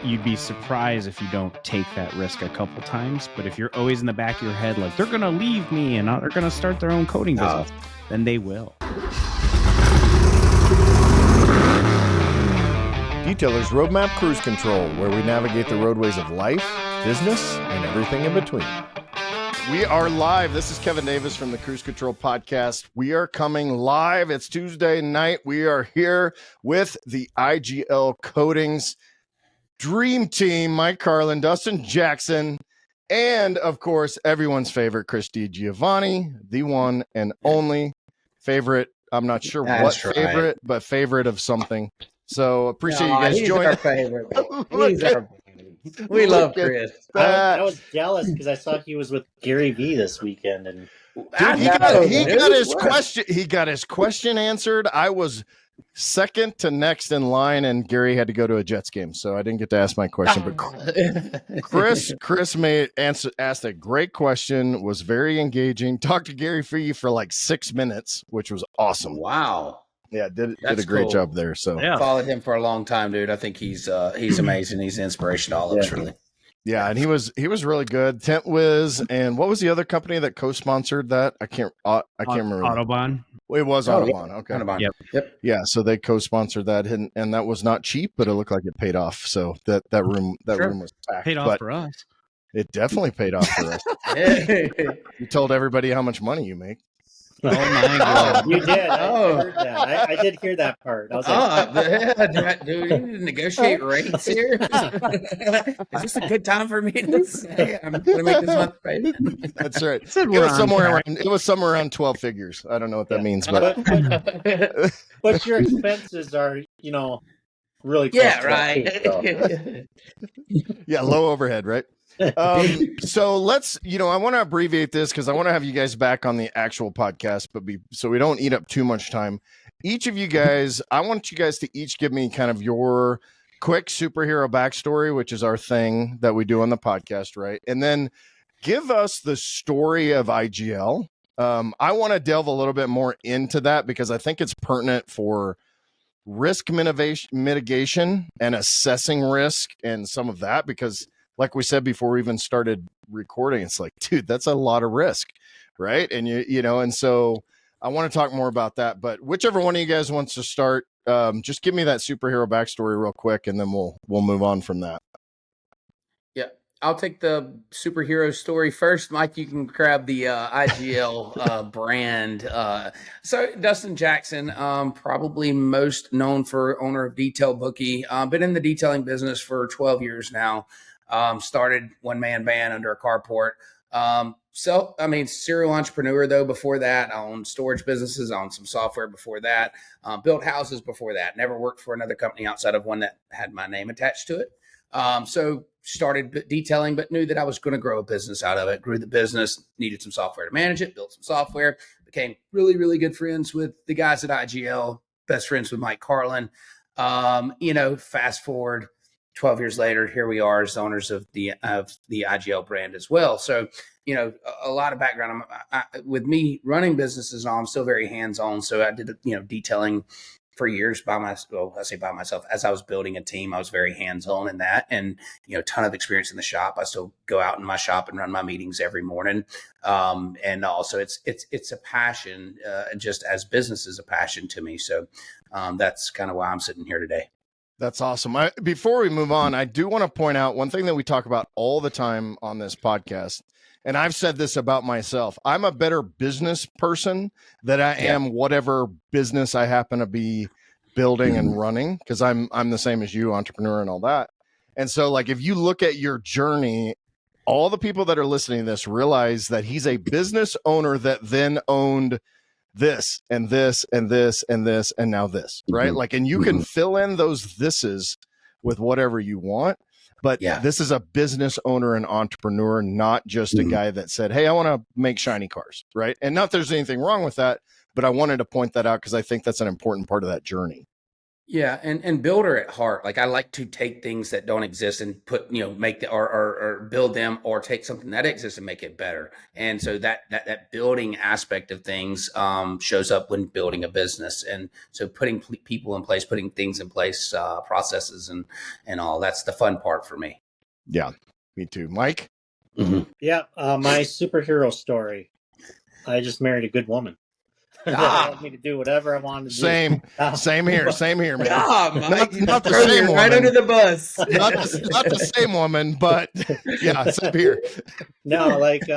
you'd be surprised if you don't take that risk a couple times. But if you're always in the back of your head, like they're going to leave me and they're going to start their own coating business, then they will. Detailer's Roadmap Cruise Control, where we navigate the roadways of life, business, and everything in between. We are live. This is Kevin Davis from the Cruise Control Podcast. We are coming live. It's Tuesday night. We are here with the IGL Coatings Dream Team, Mike, Karlen, Dustin, Jackson, and of course, everyone's favorite, Chris Giovanni, the one and only favorite. I'm not sure what favorite, but favorite of something. So appreciate you guys joining. Our favorite. He's our favorite. We love Chris. I was jealous because I saw he was with Gary V this weekend, and dude, he got his question answered. I was second to next in line, and Gary had to go to a Jets game, so I didn't get to ask my question. But Chris asked a great question, was very engaging. Talked to Gary V for like 6 minutes, which was awesome. Wow. Yeah, did a great job there. So followed him for a long time, dude. I think he's amazing. He's an inspiration to all of us, really. Yeah, and he was really good. Tent Wiz, and what was the other company that co-sponsored that? I can't remember. Autobahn. Well, it was Autobahn. Okay. Autobahn. Yep. Yeah, so they co-sponsored that, and that was not cheap, but it looked like it paid off. So that room was packed. Paid off for us. It definitely paid off for us. You told everybody how much money you make. Oh my God! You did. I heard that. I did hear that part. I was like, dude, you need to negotiate rates here. Is this a good time for me to say I'm going to make this month payment? That's right. It was somewhere around 12 figures. I don't know what that means, but your expenses are, really close right. Too, so. Yeah, low overhead, right? So let's, I want to abbreviate this because I want to have you guys back on the actual podcast, so we don't eat up too much time. Each of you guys, I want you guys to each give me kind of your quick superhero backstory, which is our thing that we do on the podcast, right? And then give us the story of IGL. I want to delve a little bit more into that because I think it's pertinent for risk mitigation and assessing risk and some of that, because like we said before we even started recording, it's like, dude, that's a lot of risk, right? And and so I want to talk more about that. But whichever one of you guys wants to start, just give me that superhero backstory real quick, and then we'll move on from that. Yeah, I'll take the superhero story first. Mike, you can grab the IGL brand. So Dustin Jackson, probably most known for owner of Detail Bookie. Been in the detailing business for 12 years now. Started one-man band under a carport. Serial entrepreneur, though. Before that, I owned storage businesses, I owned some software before that, built houses before that. Never worked for another company outside of one that had my name attached to it. So started detailing, but knew that I was going to grow a business out of it. Grew the business, needed some software to manage it, built some software, became really, really good friends with the guys at IGL, best friends with Mike Karlen. Fast forward 12 years later, here we are as owners of the IGL brand as well. So, a lot of background. With me running businesses, I'm still very hands-on. So I did, detailing for years by myself. As I was building a team, I was very hands-on in that, and ton of experience in the shop. I still go out in my shop and run my meetings every morning. And also, it's a passion, just as business is a passion to me. So that's kind of why I'm sitting here today. That's awesome. Before we move on, I do want to point out one thing that we talk about all the time on this podcast. And I've said this about myself. I'm a better business person than I am whatever business I happen to be building and running, because I'm the same as you, entrepreneur and all that. And so, like, if you look at your journey, all the people that are listening to this realize that he's a business owner that then owned this and this and this and this and now this, right? Like, and you can fill in those thises with whatever you want, but this is a business owner and entrepreneur, not just a guy that said, hey, I want to make shiny cars, right? And not that there's anything wrong with that, but I wanted to point that out because I think that's an important part of that journey. Yeah, and builder at heart. Like I like to take things that don't exist and put, make the, or build them, or take something that exists and make it better. And so that building aspect of things shows up when building a business. And so putting people in place, putting things in place, processes and all, that's the fun part for me. Yeah, me too. Mike? Mm-hmm. Yeah, my superhero story. I just married a good woman. That allowed me to do whatever I wanted to do. Same here, man. Mike, not the same woman. Right under the bus. not the same woman, but yeah, same here. No, like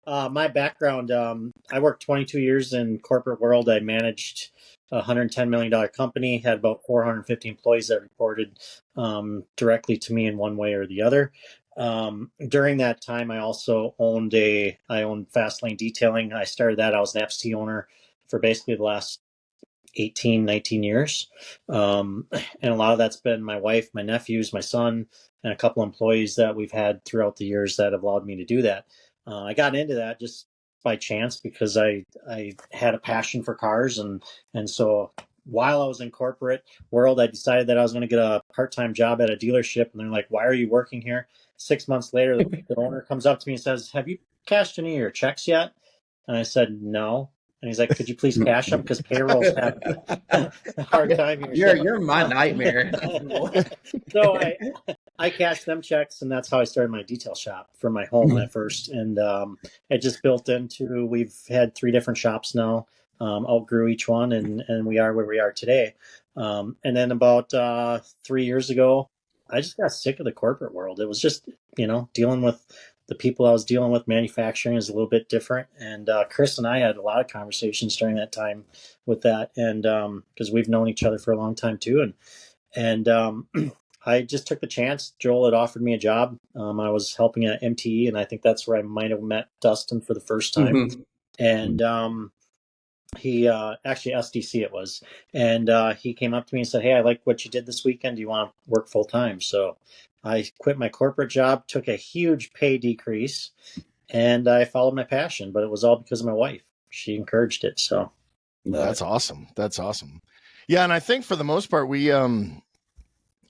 my background, I worked 22 years in corporate world. I managed a $110 million company, had about 450 employees that reported directly to me in one way or the other. During that time, I also owned Fast Lane Detailing. I started that. I was an absentee owner for basically the last 18, 19 years. And a lot of that's been my wife, my nephews, my son, and a couple employees that we've had throughout the years that have allowed me to do that. I got into that just by chance because I had a passion for cars. And so while I was in corporate world, I decided that I was going to get a part-time job at a dealership. And they're like, "Why are you working here?" 6 months later, the owner comes up to me and says, "Have you cashed any of your checks yet?" And I said, "No." And he's like, "Could you please cash them? Because payrolls have a hard time here." You're my nightmare. So I cashed them checks, and that's how I started my detail shop for my home at first. And it just built into, we've had 3 different shops now, outgrew each one, and we are where we are today. And then about 3 years ago, I just got sick of the corporate world. It was just, dealing with the people I was dealing with. Manufacturing is a little bit different. And Chris and I had a lot of conversations during that time with that. And because we've known each other for a long time too. And I just took the chance. Joel had offered me a job. I was helping at MTE, and I think that's where I might have met Dustin for the first time. Mm-hmm. And he actually SDC it was. And he came up to me and said, "Hey, I like what you did this weekend. Do you want to work full time?" So I quit my corporate job, took a huge pay decrease, and I followed my passion. But it was all because of my wife. She encouraged it. So that's awesome. That's awesome. Yeah, and I think for the most part, we, Joel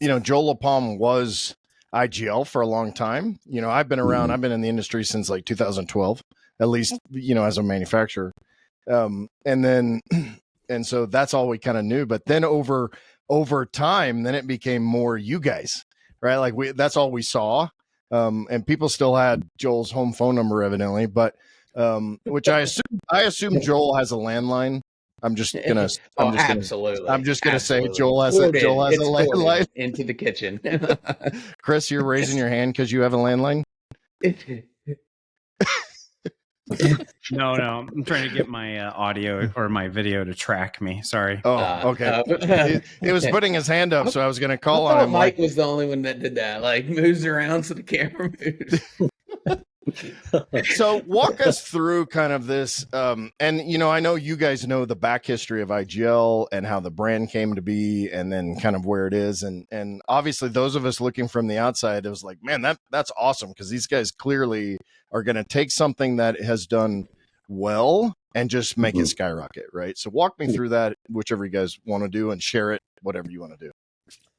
LaPalme was IGL for a long time. I've been around. Mm-hmm. I've been in the industry since like 2012, at least. As a manufacturer. And so that's all we kind of knew. But then over time, then it became more you guys, right? Like that's all we saw. And people still had Joel's home phone number evidently, but, which I assume Joel has a landline. I'm just gonna say Joel has a landline into the kitchen. Chris, you're raising your hand because you have a landline. No, I'm trying to get my audio or my video to track me. Sorry. Oh, okay. It was putting his hand up, so I was going to call on him. Mike was the only one that did that. Like moves around so the camera moves. So walk us through kind of this. And, I know you guys know the back history of IGL and how the brand came to be and then kind of where it is. And obviously those of us looking from the outside, it was like, man, that's awesome. Because these guys clearly are going to take something that has done well and just make it skyrocket. Right. So walk me through that, whichever you guys want to do, and share it, whatever you want to do.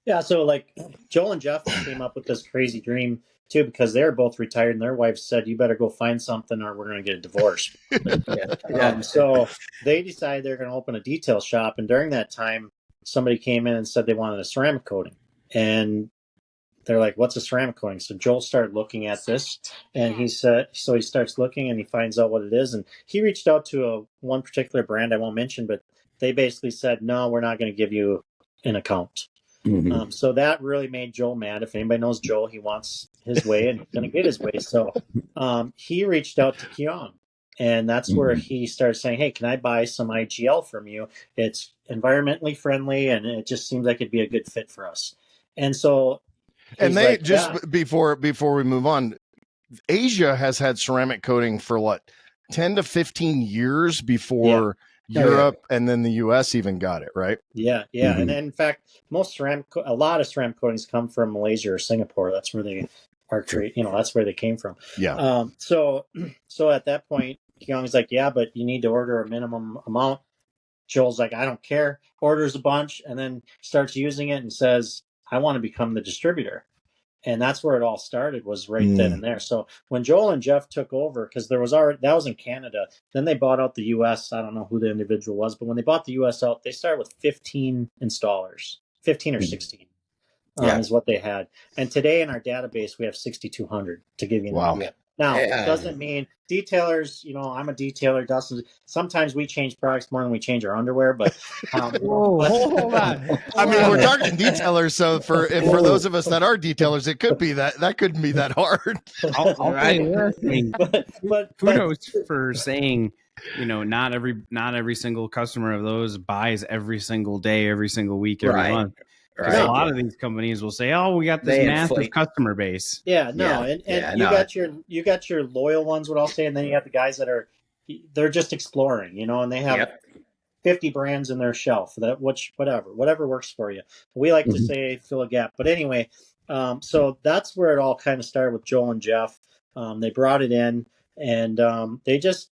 Yeah. So like Joel and Jeff came up with this crazy dream too, because they're both retired and their wives said, "You better go find something or we're going to get a divorce." So they decided they're going to open a detail shop. And during that time, somebody came in and said they wanted a ceramic coating. And they're like, "What's a ceramic coating?" So Joel started looking at this, and he starts looking and he finds out what it is. And he reached out to one particular brand I won't mention, but they basically said, "No, we're not going to give you an account." Mm-hmm. So that really made Joel mad. If anybody knows Joel, he wants his way and he's going to get his way. So he reached out to Keon, and that's where he started saying, "Hey, can I buy some IGL from you? It's environmentally friendly, and it just seems like it'd be a good fit for us." And so, and they before we move on, Asia has had ceramic coating for what, 10 to 15 years before Europe and then the US even got it, right? Yeah. Mm-hmm. And in fact, a lot of ceramic coatings come from Malaysia or Singapore. That's where they are created. That's where they came from. Yeah. So at that point, Keong's like, "Yeah, but you need to order a minimum amount." Joel's like, I don't care, orders a bunch, and then starts using it and says, I want to become the distributor. And that's where it all started, was right then and there. So when Joel and Jeff took over, because there was already, that was in Canada, then they bought out the US. I don't know who the individual was, but when they bought the US out, they started with 15 installers, 15 or 16 is what they had. And today in our database, we have 6,200, to give you an idea. Now, it doesn't mean detailers, I'm a detailer, Dustin. Sometimes we change products more than we change our underwear, but hold on. I mean, we're talking detailers, so for those of us that are detailers, it could be that couldn't be that hard. I'll right. But kudos for saying, not every single customer of those buys every single day, every single week, every month. Right. A lot of these companies will say, "Oh, we got this massive customer base." Yeah, no, you got your loyal ones, what I'll say, and then you have the guys that they're just exploring, and they have 50 brands in their shelf, whatever works for you. We like to say fill a gap, but anyway, so that's where it all kind of started with Joel and Jeff. They brought it in, and they just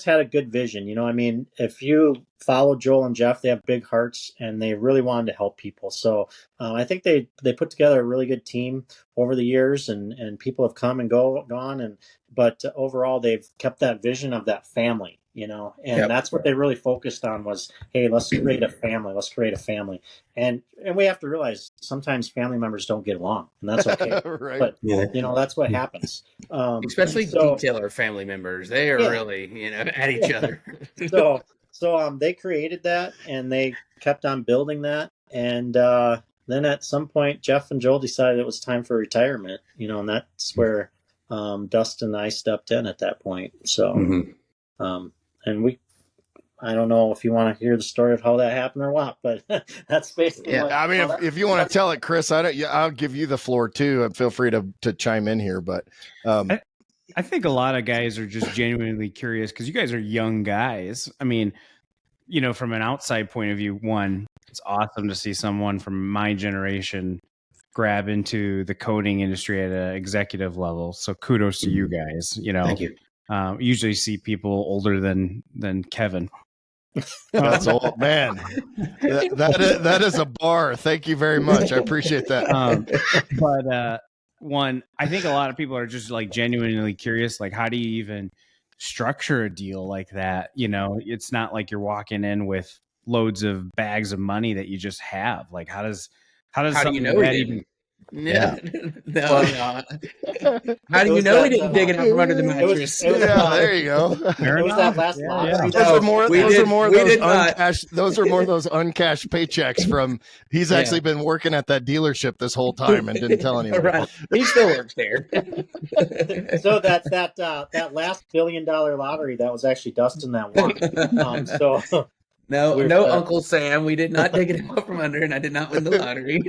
had a good vision. I mean, if you follow Joel and Jeff, they have big hearts and they really wanted to help people. So I think they put together a really good team over the years, and people have come and gone, but overall they've kept that vision of that family, and that's what they really focused on was, hey, let's create a family. And we have to realize sometimes family members don't get along, and that's okay. Right. But that's what happens. Especially detailer family members. They are really, at each other. So they created that, and they kept on building that. And then at some point, Jeff and Joel decided it was time for retirement, and that's where Dustin and I stepped in at that point. So, and I don't know if you want to hear the story of how that happened or what, but that's basically I mean, if you want to tell it, Chris, I'll give you the floor too. Feel free to chime in here, but I think a lot of guys are just genuinely curious because you guys are young guys. I mean, from an outside point of view, it's awesome to see someone from my generation grab into the coating industry at an executive level. So kudos to you guys. Thank you. Usually see people older than Kevin. That's old, man. That is a bar. Thank you very much. I appreciate that. But I think a lot of people are just like genuinely curious, like how do you even structure a deal like that? It's not like you're walking in with loads of bags of money that you just have. Like how do you know that even? No. How do you know we didn't dig it out from under the mattress? There you go. It was that last lot. Those are more of those uncashed paychecks from. He's actually been working at that dealership this whole time and didn't tell anyone. Right. He still works there. So that last $1 billion lottery, that was actually Dustin that won. No, Uncle Sam. We did not dig it out from under, and I did not win the lottery.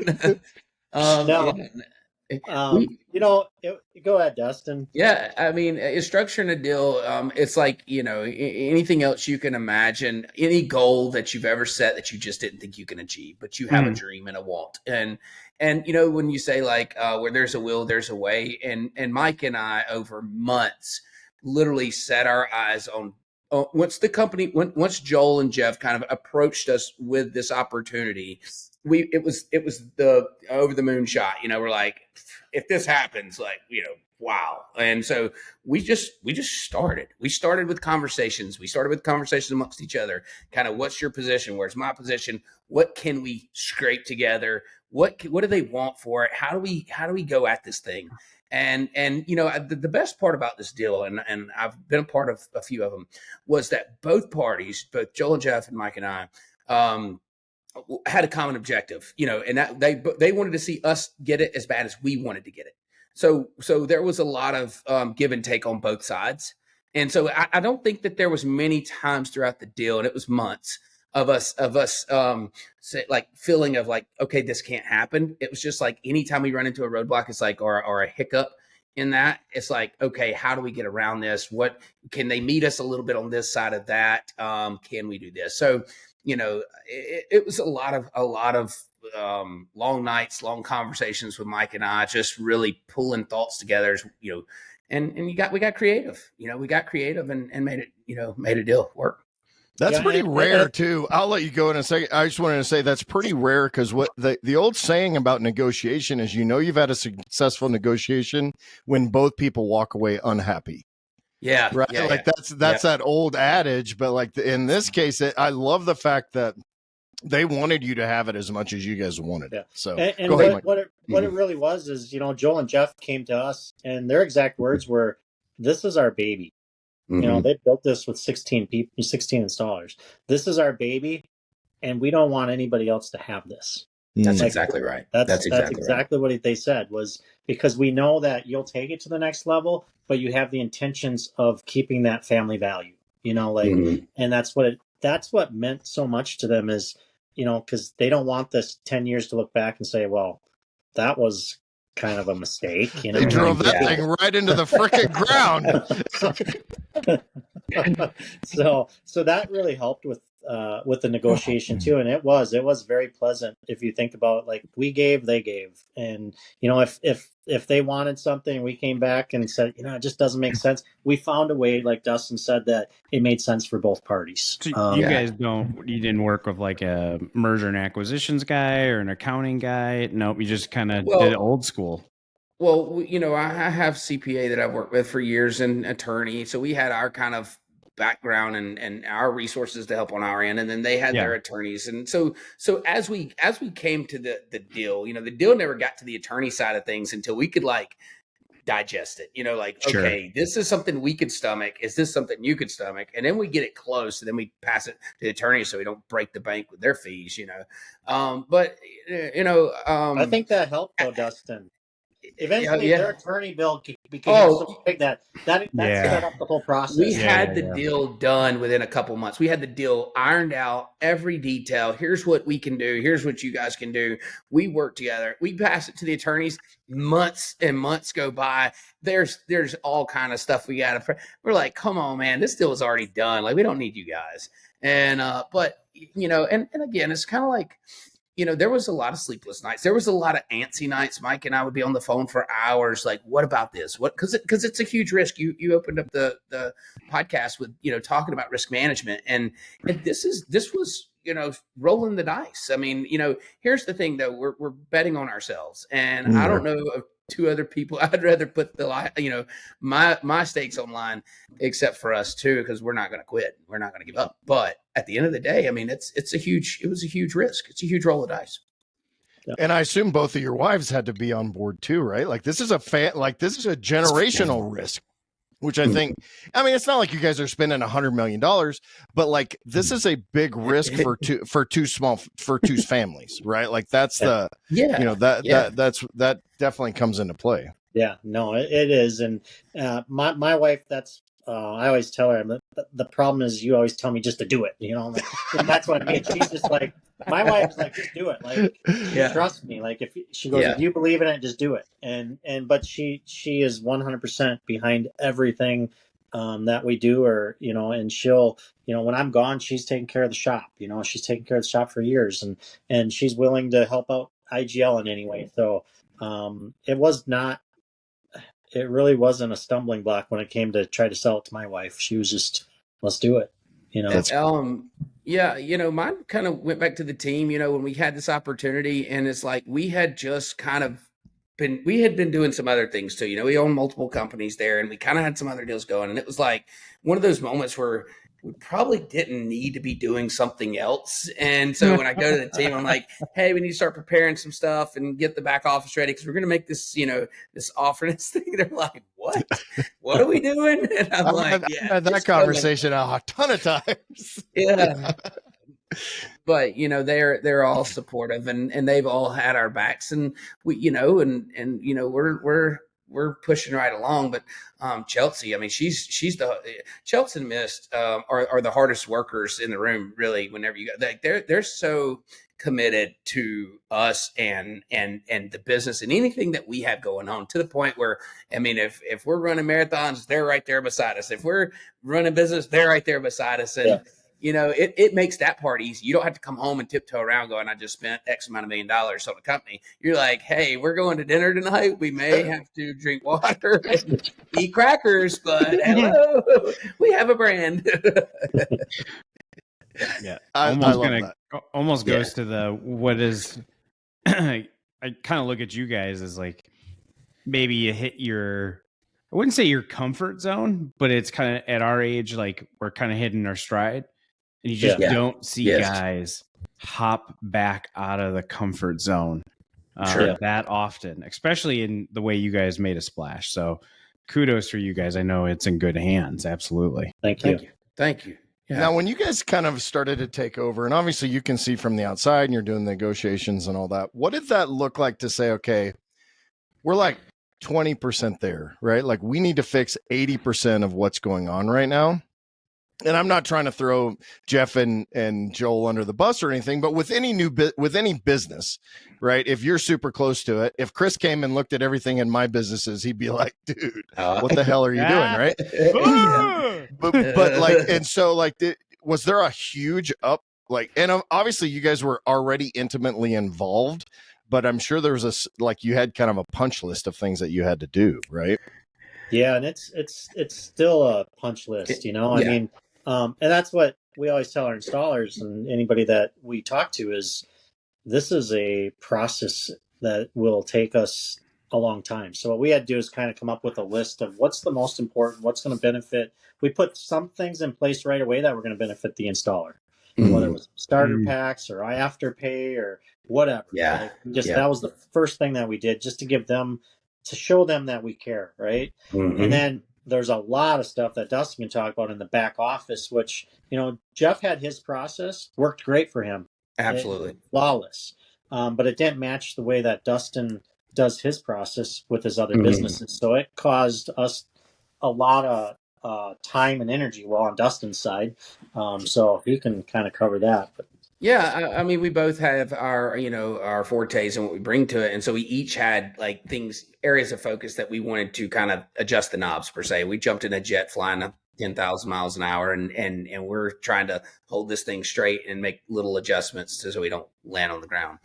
Go ahead, Dustin. Yeah, I mean, structuring a deal, it's like, anything else you can imagine, any goal that you've ever set that you just didn't think you can achieve, but you have a dream and a want. And when you say like, where there's a will, there's a way. And Mike and I over months literally set our eyes on once Joel and Jeff kind of approached us with this opportunity, it was the over the moon shot. We're like, if this happens, like, wow. And so we just started. We started with conversations. We started with conversations amongst each other. Kind of, what's your position? Where's my position? What can we scrape together? What do they want for it? How do we go at this thing? And the best part about this deal, and I've been a part of a few of them, was that both parties, both Joel and Jeff and Mike and I, had a common objective, and that they wanted to see us get it as bad as we wanted to get it. So there was a lot of give and take on both sides. And so I don't think that there was many times throughout the deal, and it was months of us like feeling of like, okay, this can't happen. It was just like anytime we run into a roadblock, it's like, or a hiccup in that, it's like, okay, how do we get around this? What can they meet us a little bit on this side of that? Can we do this? So, it was a lot of long nights, long conversations with Mike and I, just really pulling thoughts together, and we got creative, and made it, made a deal work. That's Yeah, pretty and- rare too. I'll let you go in a second. I just wanted to say that's pretty rare because what the old saying about negotiation is, you've had a successful negotiation when both people walk away unhappy. Yeah. Right. Yeah, Like yeah. that's that old adage. But like in this case, I love the fact that they wanted you to have it as much as you guys wanted it. So and go ahead, Mike. what it really was is, Joel and Jeff came to us, and their exact words were, "This is our baby." They built this with 16 people, 16 installers. This is our baby, and we don't want anybody else to have this. That's exactly right. That's exactly what they said, was because we know that you'll take it to the next level, but you have the intentions of keeping that family value, and that's what meant so much to them is, because they don't want this 10 years to look back and say, well, that was kind of a mistake. They drove that thing right into the frickin' ground. So that really helped with the negotiation too, and it was very pleasant. If you think about, like, we gave, they gave, and if they wanted something, we came back and said, it just doesn't make sense. We found a way, like Dustin said, that it made sense for both parties. So you guys you didn't work with like a merger and acquisitions guy or an accounting guy? Nope, you just kind of did it old school. Well, I have CPA that I've worked with for years and attorney. So we had our kind of background and our resources to help on our end. And then they had their attorneys. And so as we came to the deal, the deal never got to the attorney side of things until we could like digest it, okay, this is something we could stomach. Is this something you could stomach? And then we get it close, and then we pass it to the attorney so we don't break the bank with their fees, but I think that helped though, Dustin. Eventually, their attorney bill became so big that set up the whole process. We had the deal done within a couple months. We had the deal ironed out, every detail. Here's what we can do. Here's what you guys can do. We work together. We pass it to the attorneys. Months and months go by. There's all kind of stuff we got to. We're like, come on, man, this deal is already done. Like, we don't need you guys. And but and again, it's kind of like, there was a lot of sleepless nights. There was a lot of antsy nights. Mike and I would be on the phone for hours. Like, what about this? What? Because it's a huge risk. You opened up the podcast with, talking about risk management. And this was, rolling the dice. I mean, here's the thing though, we're betting on ourselves. And I don't know of two other people. I'd rather put my stakes on line, except for us too, because we're not going to quit. We're not going to give up. But at the end of the day, I mean, it was a huge risk. It's a huge roll of dice. Yeah. And I assume both of your wives had to be on board too, right? Like this is a generational risk, which I think, I mean, it's not like you guys are spending $100 million, but like this is a big risk for two families, right? Like that's that definitely comes into play. Yeah, no, it is. And my wife, I always tell her, the problem is you always tell me just to do it, and that's what I mean. She's just like, my wife's like, just do it. Like, trust me. Like if she goes, if you believe in it, just do it. But she is 100% behind everything that we do, or, and she'll, when I'm gone, she's taking care of the shop, she's taken care of the shop for years, and she's willing to help out IGL in any way. So it really wasn't a stumbling block when it came to try to sell it to my wife. She was just, let's do it. Mine kind of went back to the team, when we had this opportunity, and it's like, we had just been doing some other things too. We own multiple companies there, and we kind of had some other deals going. And it was like one of those moments where we probably didn't need to be doing something else. And so when I go to the team, I'm like, hey, we need to start preparing some stuff and get the back office ready, because we're going to make this, this offer and this thing. They're like, what? What are we doing? And I'm like, I've had that conversation a ton of times. Yeah. But they're all supportive, and they've all had our backs, and we we're pushing right along. But Chelsea, I mean, Chelsea and Mist are the hardest workers in the room, really. Whenever you go, like, they're so committed to us and the business and anything that we have going on, to the point where, I mean, if we're running marathons, they're right there beside us. If we're running business, they're right there beside us. And it makes that part easy. You don't have to come home and tiptoe around going, I just spent X amount of $1 million on a company. You're like, hey, we're going to dinner tonight. We may have to drink water and eat crackers, but hello, we have a brand. Yeah. I Almost love gonna that. almost Yeah. goes to the what is I kind of look at you guys as like maybe you hit your I wouldn't say your comfort zone, but it's kind of at our age, like we're kind of hitting our stride. And you just Yeah. don't see Yes. guys hop back out of the comfort zone Sure. that often, especially in the way you guys made a splash. So kudos for you guys. I know it's in good hands. Absolutely. Thank you. Thank you. Yeah. Now, when you guys kind of started to take over, and obviously you can see from the outside and you're doing negotiations and all that, what did that look like to say, okay, we're like 20% there, right? Like we need to fix 80% of what's going on right now. And I'm not trying to throw Jeff and Joel under the bus or anything, but with any with any business, right? If you're super close to it, if Chris came and looked at everything in my businesses, he'd be like, dude, what the hell are you doing? Right. But like, and so like, was there a huge like, and obviously you guys were already intimately involved, but I'm sure there was like, you had kind of a punch list of things that you had to do, right? Yeah, and it's still a punch list, you know. Yeah. I mean, and that's what we always tell our installers and anybody that we talk to is this is a process that will take us a long time. So what we had to do is kind of come up with a list of what's the most important, what's going to benefit. We put some things in place right away that were going to benefit the installer, whether it was starter packs or afterpay or whatever. Yeah. Like that was the first thing that we did just to give them, to show them that we care, right? And then there's a lot of stuff that Dustin can talk about in the back office, which, you know, Jeff had his process, worked great for him. Absolutely. Flawless. But it didn't match the way that Dustin does his process with his other businesses. So it caused us a lot of time and energy while on Dustin's side. So he can kind of cover that. But yeah, I mean, we both have our, you know, our fortes and what we bring to it. And so we each had like areas of focus that we wanted to kind of adjust the knobs per se. We jumped in a jet flying 10,000 miles an hour and we're trying to hold this thing straight and make little adjustments so we don't land on the ground.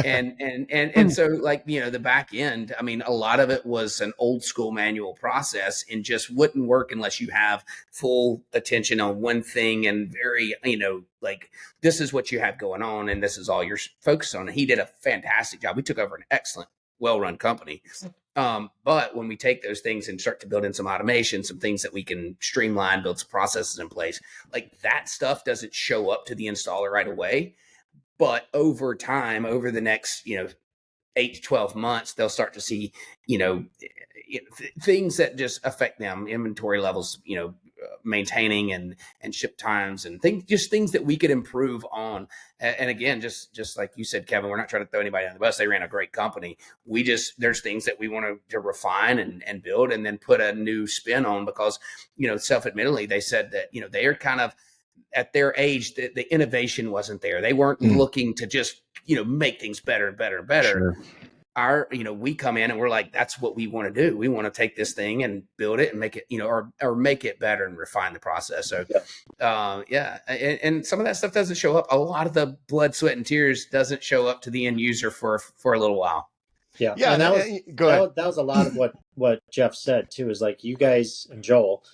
And so like, you know, the back end, I mean, a lot of it was an old school manual process and just wouldn't work unless you have full attention on one thing and very, you know, like this is what you have going on and this is all you're focused on. And he did a fantastic job. We took over an excellent, well-run company. But when we take those things and start to build in some automation, some things that we can streamline, build some processes in place, like that stuff doesn't show up to the installer right away. But over time, over the next, you know, 8 to 12 months, they'll start to see, you know, things that just affect them, inventory levels, you know, maintaining and ship times and things that we could improve on. And again, just like you said, Kevin, we're not trying to throw anybody on the bus. They ran a great company. There's things that we want to refine and build and then put a new spin on because, you know, self-admittedly, they said that, you know, they are kind of at their age, the innovation wasn't there. They weren't looking to just, you know, make things better and better and better. Sure. You know, we come in and we're like, that's what we want to do. We want to take this thing and build it and make it, you know, or make it better and refine the process. So, and some of that stuff doesn't show up. A lot of the blood, sweat, and tears doesn't show up to the end user for a little while. Yeah. And that was a lot of what Jeff said too, is like you guys and Joel,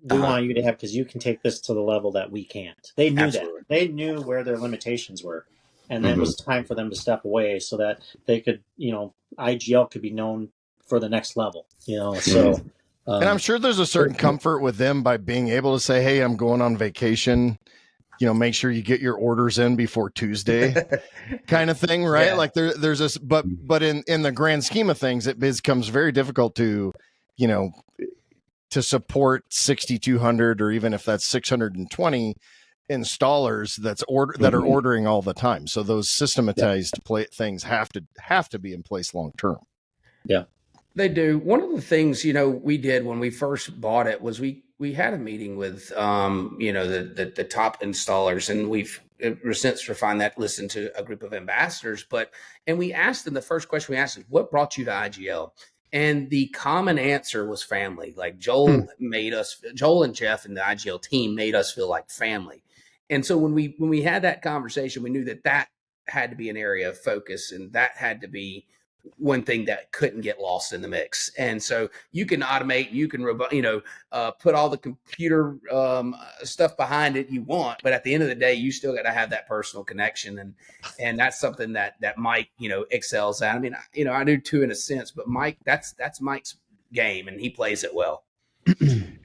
we want you to have, because you can take this to the level that we can't. They knew that. They knew where their limitations were. And then it was time for them to step away so that they could, you know, IGL could be known for the next level, you know. So, and I'm sure there's a certain comfort with them by being able to say, hey, I'm going on vacation. You know, make sure you get your orders in before Tuesday kind of thing, right? Yeah. Like there's this, but in the grand scheme of things, it becomes very difficult to, you know, to support 6,200 or even if that's 620 installers that are ordering all the time. So those systematized things have to be in place long term. Yeah, they do. One of the things, you know, we did when we first bought it was we had a meeting with you know, the top installers, and we've since refined that, listened to a group of ambassadors, and we asked them, the first question we asked is, what brought you to IGL? And the common answer was family. Like Joel and Jeff and the IGL team made us feel like family. And so when we had that conversation, we knew that had to be an area of focus, and that had to be one thing that couldn't get lost in the mix. And so you can automate, you can, put all the computer stuff behind it you want, but at the end of the day, you still got to have that personal connection. And that's something that Mike, excels at. I mean, I do too in a sense, but Mike, that's Mike's game, and he plays it well.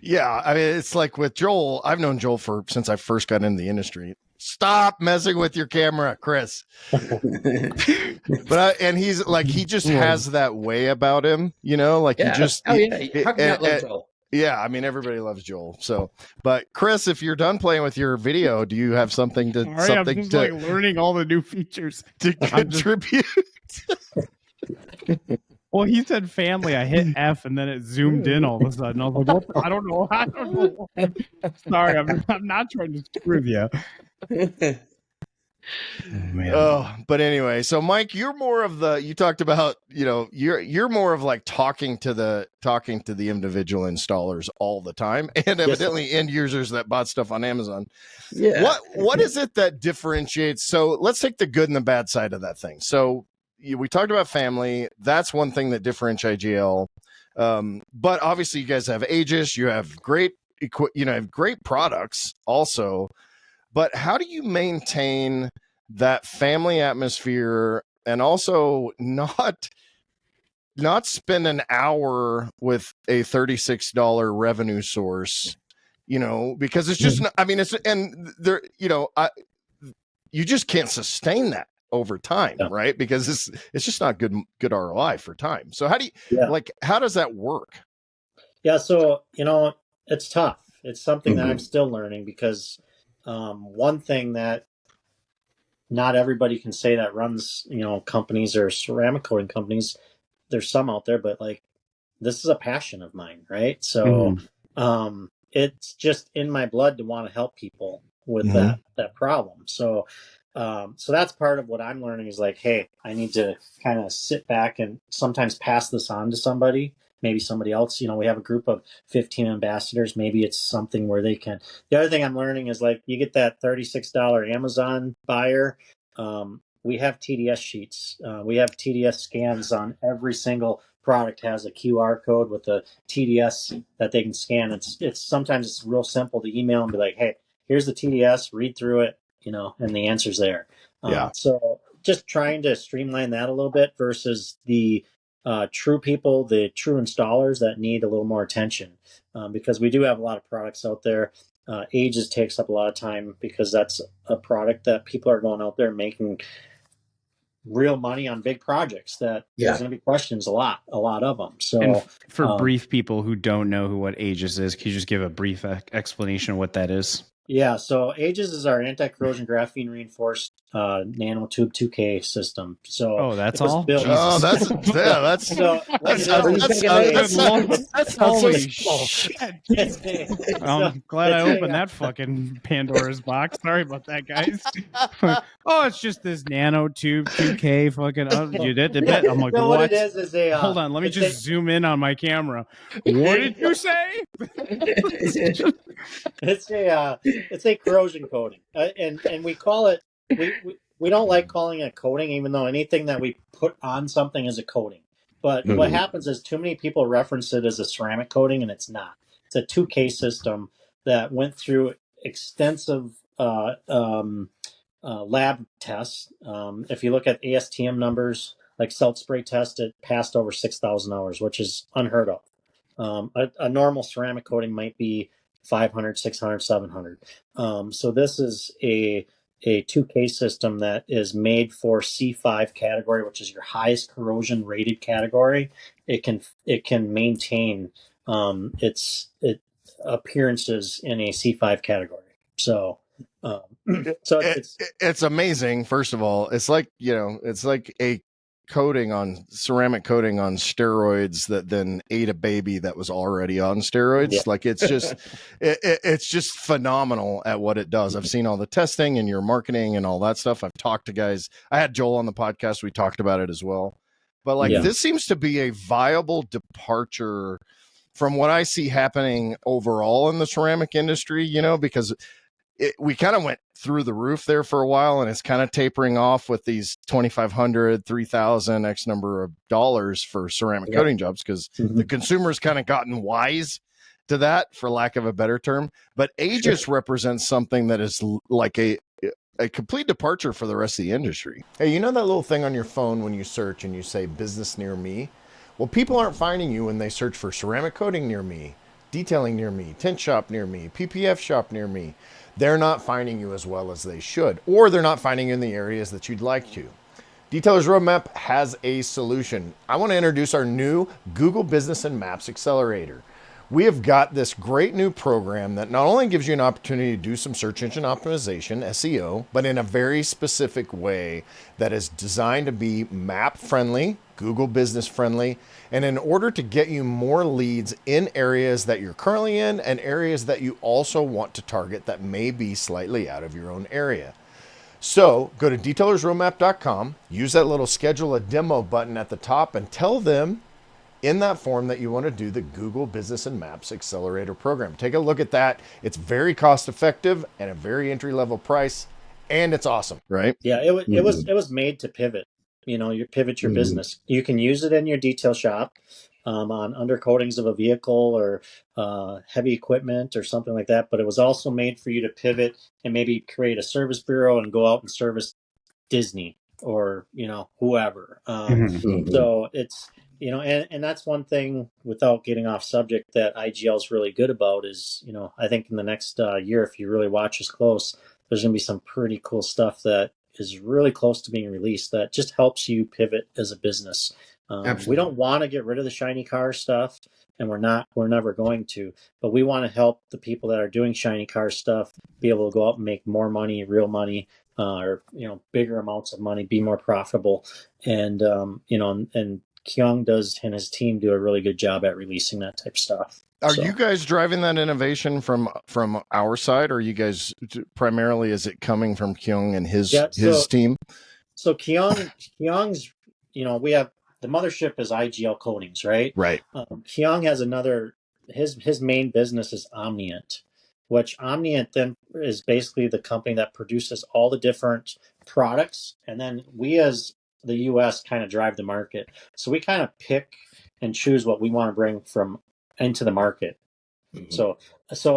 Yeah, I mean, it's like with Joel. I've known Joel since I first got into the industry. Stop messing with your camera, Chris. And he's like, he just has that way about him, like he just. How can you not love Joel? Yeah, I mean, everybody loves Joel. So, but Chris, if you're done playing with your video, do you have something to I'm just like learning all the new features to contribute? Well, he said family. I hit F and then it zoomed in all of a sudden. I was like, what? I don't know. Sorry, I'm not trying to screw you. But anyway, so Mike, you're more of you talked about, you're more of like talking to the individual installers all the time, and evidently end users that bought stuff on Amazon. Yeah. What is it that differentiates? So let's take the good and the bad side of that thing. So we talked about family. That's one thing that differentiates IGL. But obviously you guys have Aegis, you have great great products also. But how do you maintain that family atmosphere and also not spend an hour with a $36 revenue source, because it's just, you just can't sustain that over time, right? Because it's just not good ROI for time. So how do you, how does that work? Yeah. So, it's tough. It's something that I'm still learning, because one thing that not everybody can say that runs, companies or ceramic coating companies, there's some out there, but like, this is a passion of mine, right? So it's just in my blood to want to help people with that problem. So that's part of what I'm learning is like, hey, I need to kind of sit back and sometimes pass this on to somebody, maybe somebody else. We have a group of 15 ambassadors. Maybe it's something where they can. The other thing I'm learning is like, you get that $36 Amazon buyer. We have TDS sheets. We have TDS scans on every single product. Has a QR code with a TDS that they can scan. It's sometimes it's real simple to email and be like, hey, here's the TDS, read through it, and the answer's there. So just trying to streamline that a little bit versus the true people, the true installers that need a little more attention, because we do have a lot of products out there. Aegis takes up a lot of time because that's a product that people are going out there making real money on big projects that there's going to be questions, a lot of them. So and for brief people who don't know what Aegis is, can you just give a brief explanation of what that is? Yeah, so Aegis is our anti-corrosion graphene reinforced nanotube 2K system. So that's all. That's holy shit! I'm glad I opened that fucking Pandora's box. Sorry about that, guys. It's just this nanotube 2K fucking. You did it. I'm like, what it is a. Hold on, let me just zoom in on my camera. What did you say? It's a corrosion coating, and we call it. We don't like calling it coating, even though anything that we put on something is a coating. But what happens is too many people reference it as a ceramic coating, and it's not. It's a 2K system that went through extensive lab tests. If you look at ASTM numbers, like salt spray test, it passed over 6,000 hours, which is unheard of. A normal ceramic coating might be 500, 600, 700. So this is a 2K system that is made for C5 category, which is your highest corrosion rated category. It can maintain its appearances in a C5 category. So it's amazing. First of all, it's like a ceramic coating on steroids that then ate a baby that was already on steroids. Yeah. Like it's just it's just phenomenal at what it does. I've seen all the testing and your marketing and all that stuff. I've talked to guys. I had Joel on the podcast. We talked about it as well. But this seems to be a viable departure from what I see happening overall in the ceramic industry, because we kind of went through the roof there for a while, and it's kind of tapering off with these 2,500, 3,000 X number of dollars for ceramic coating jobs, because the consumer's kind of gotten wise to that, for lack of a better term. But Aegis represents something that is like a complete departure for the rest of the industry. Hey, you know that little thing on your phone when you search and you say business near me? Well, people aren't finding you when they search for ceramic coating near me, detailing near me, tint shop near me, PPF shop near me. They're not finding you as well as they should, or they're not finding you in the areas that you'd like to. Detailer's Roadmap has a solution. I want to introduce our new Google Business and Maps Accelerator. We have got this great new program that not only gives you an opportunity to do some search engine optimization, SEO, but in a very specific way that is designed to be map friendly, Google business friendly, and in order to get you more leads in areas that you're currently in and areas that you also want to target that may be slightly out of your own area. So go to detailersroadmap.com, use that little schedule a demo button at the top, and tell them in that form that you want to do the Google Business and Maps Accelerator program. Take a look at that. It's very cost effective and a very entry level price, and it's awesome, right? Yeah, it was made to pivot. You pivot your business. You can use it in your detail shop on undercoatings of a vehicle or heavy equipment or something like that. But it was also made for you to pivot and maybe create a service bureau and go out and service Disney or whoever. So it's and that's one thing, without getting off subject, that IGL is really good about is I think in the next year, if you really watch us close, there's going to be some pretty cool stuff that is really close to being released that just helps you pivot as a business. We don't want to get rid of the shiny car stuff, and we're never going to, but we want to help the people that are doing shiny car stuff be able to go out and make more money, real money, or bigger amounts of money, be more profitable. And and Kyung does and his team do a really good job at releasing that type of stuff. Are you guys driving that innovation from our side, or are you guys primarily, is it coming from Kyung and his team? So Kyung's, we have the mothership is IGL Coatings, right? Right. Kyung has another, his main business is Omniant, which Omniant then is basically the company that produces all the different products. And then we as the US kind of drive the market. So we kind of pick and choose what we want to bring from into the market. So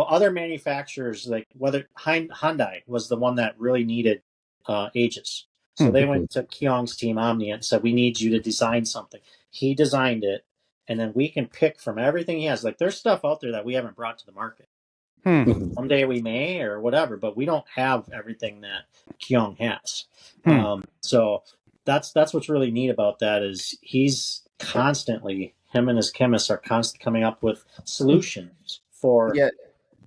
other manufacturers, like whether Hyundai was the one that really needed Aegis. So they went to Kyung's team, Omni, and said, we need you to design something. He designed it, and then we can pick from everything he has. Like there's stuff out there that we haven't brought to the market. Someday we may or whatever, but we don't have everything that Kyung has. So that's what's really neat about that is he's constantly, him and his chemists are constantly coming up with solutions for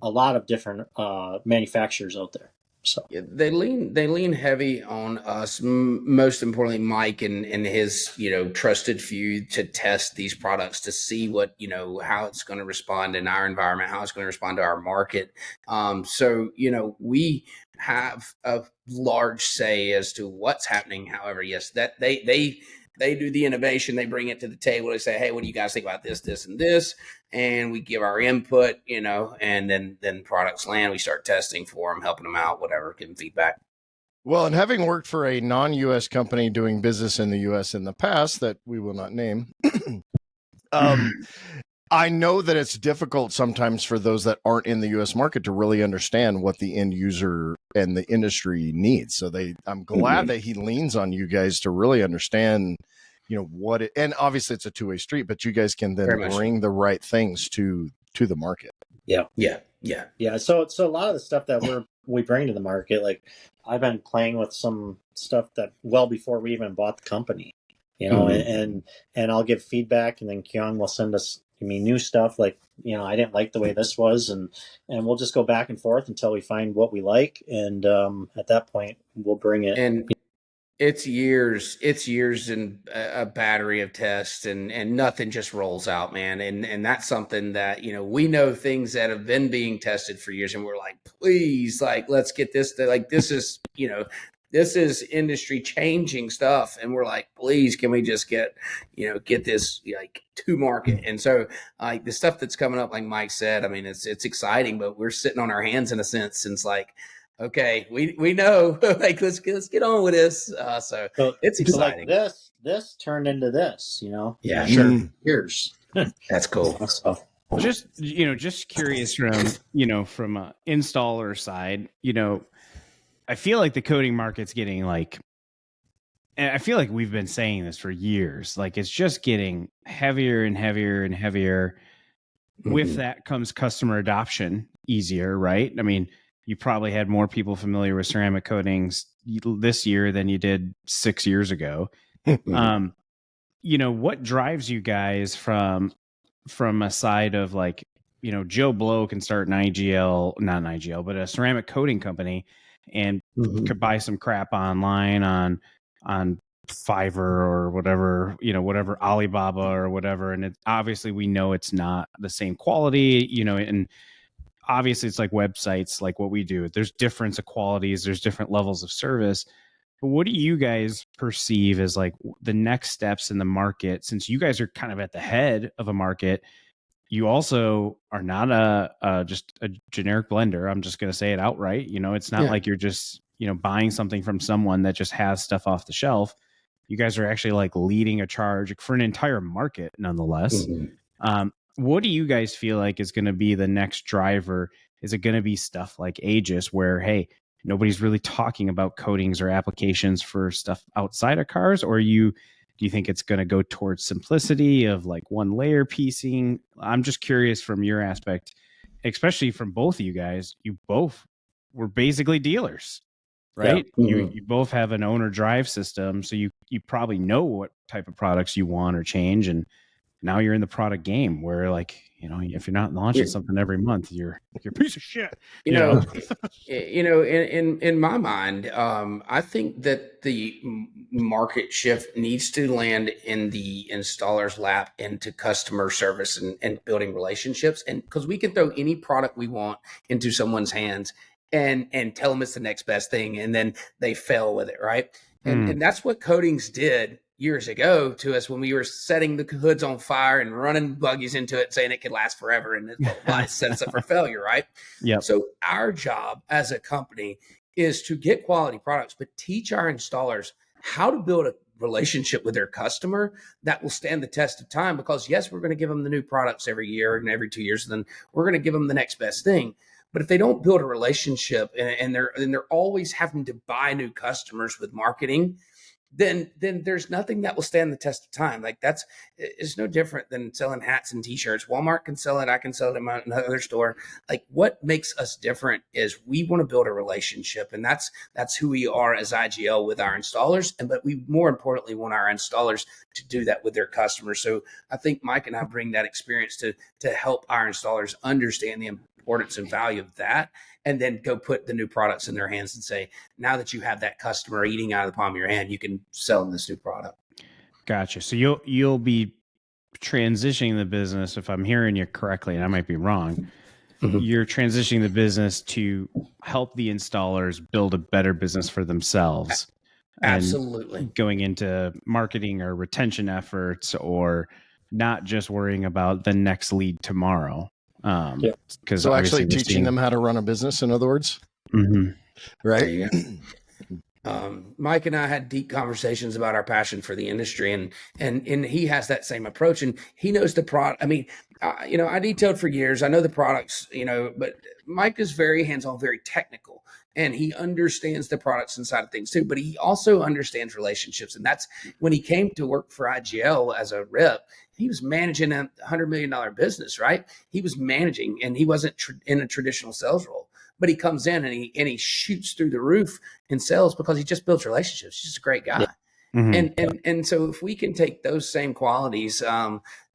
a lot of different manufacturers out there. So they lean heavy on us, most importantly Mike and his trusted few, to test these products to see what how it's going to respond in our environment, how it's going to respond to our market. So we have a large say as to what's happening. However, yes, that they do the innovation, they bring it to the table, they say, hey, what do you guys think about this, this, and this? And we give our input, and then products land, we start testing for them, helping them out, whatever, giving feedback. Well, and having worked for a non-US company doing business in the US in the past that we will not name, I know that it's difficult sometimes for those that aren't in the US market to really understand what the end user and the industry needs. So I'm glad that he leans on you guys to really understand, what it, and obviously it's a two-way street, but you guys can then bring the right things to the market. Yeah. So a lot of the stuff that we bring to the market, like I've been playing with some stuff that well before we even bought the company, and I'll give feedback, and then Kyung will send us new stuff like, I didn't like the way this was, and we'll just go back and forth until we find what we like. And at that point we'll bring it. And it's years in a battery of tests, and nothing just rolls out, man. And that's something that, we know things that have been being tested for years, and we're like, please, like, let's get this, like, this is, this is industry changing stuff. And we're like, please, can we just get this like to market? And so like the stuff that's coming up, like Mike said, I mean, it's exciting, but we're sitting on our hands in a sense, since like okay, we know, like, let's get on with this. So it's exciting. Like this turned into this, Yeah, sure. Mm. Years. That's cool. So, Just curious from a installer side, I feel like the coating market's getting like, and I feel like we've been saying this for years, like it's just getting heavier and heavier and heavier. With that comes customer adoption easier, right? I mean, you probably had more people familiar with ceramic coatings this year than you did 6 years ago. What drives you guys from a side of like, Joe Blow can start an IGL, not an IGL, but a ceramic coating company and could buy some crap online on Fiverr or whatever, whatever, Alibaba or whatever. And obviously we know it's not the same quality, and obviously it's like websites, like what we do. There's difference of qualities, there's different levels of service. But what do you guys perceive as like the next steps in the market? Since you guys are kind of at the head of a market, you also are not just a generic blender. I'm just going to say it outright. It's not like you're just, buying something from someone that just has stuff off the shelf. You guys are actually like leading a charge for an entire market, nonetheless. What do you guys feel like is going to be the next driver? Is it going to be stuff like Aegis, where, hey, nobody's really talking about coatings or applications for stuff outside of cars? Or do you think it's going to go towards simplicity of like one layer piecing? I'm just curious from your aspect, especially from both of you guys. You both were basically dealers, right? You both have an owner drive system, so you probably know what type of products you want or change. And now you're in the product game where, like, if you're not launching something every month, you're a piece of shit. In my mind, I think that the market shift needs to land in the installer's lap into customer service and building relationships. And because we can throw any product we want into someone's hands and tell them it's the next best thing, and then they fail with it, right? And that's what coatings did years ago to us when we were setting the hoods on fire and running buggies into it, saying it could last forever, and it set us up for failure, right? Yeah. So our job as a company is to get quality products, but teach our installers how to build a relationship with their customer that will stand the test of time. Because yes, we're going to give them the new products every year and every 2 years, and then we're going to give them the next best thing. But if they don't build a relationship and they're always having to buy new customers with marketing, then there's nothing that will stand the test of time. Like it's no different than selling hats and t-shirts. Walmart can sell it. I can sell it in another store. Like, what makes us different is we want to build a relationship, and that's who we are as IGL with our installers. But we more importantly want our installers to do that with their customers. So I think Mike and I bring that experience to help our installers understand the importance and value of that, and then go put the new products in their hands and say, now that you have that customer eating out of the palm of your hand, you can sell them this new product. Gotcha. So you'll be transitioning the business, if I'm hearing you correctly, and I might be wrong. You're transitioning the business to help the installers build a better business for themselves. Absolutely. Going into marketing or retention efforts, or not just worrying about the next lead tomorrow. Because so actually teaching them how to run a business, in other words, right? Mike and I had deep conversations about our passion for the industry, and he has that same approach, and he knows the product. I mean, I detailed for years. I know the products, but Mike is very hands-on, very technical, and he understands the products inside of things too. But he also understands relationships, and that's when he came to work for IGL as a rep. He was managing a $100 million business, right? He was managing, and he wasn't in a traditional sales role. But he comes in and he shoots through the roof in sales because he just builds relationships. He's just a great guy. And so if we can take those same qualities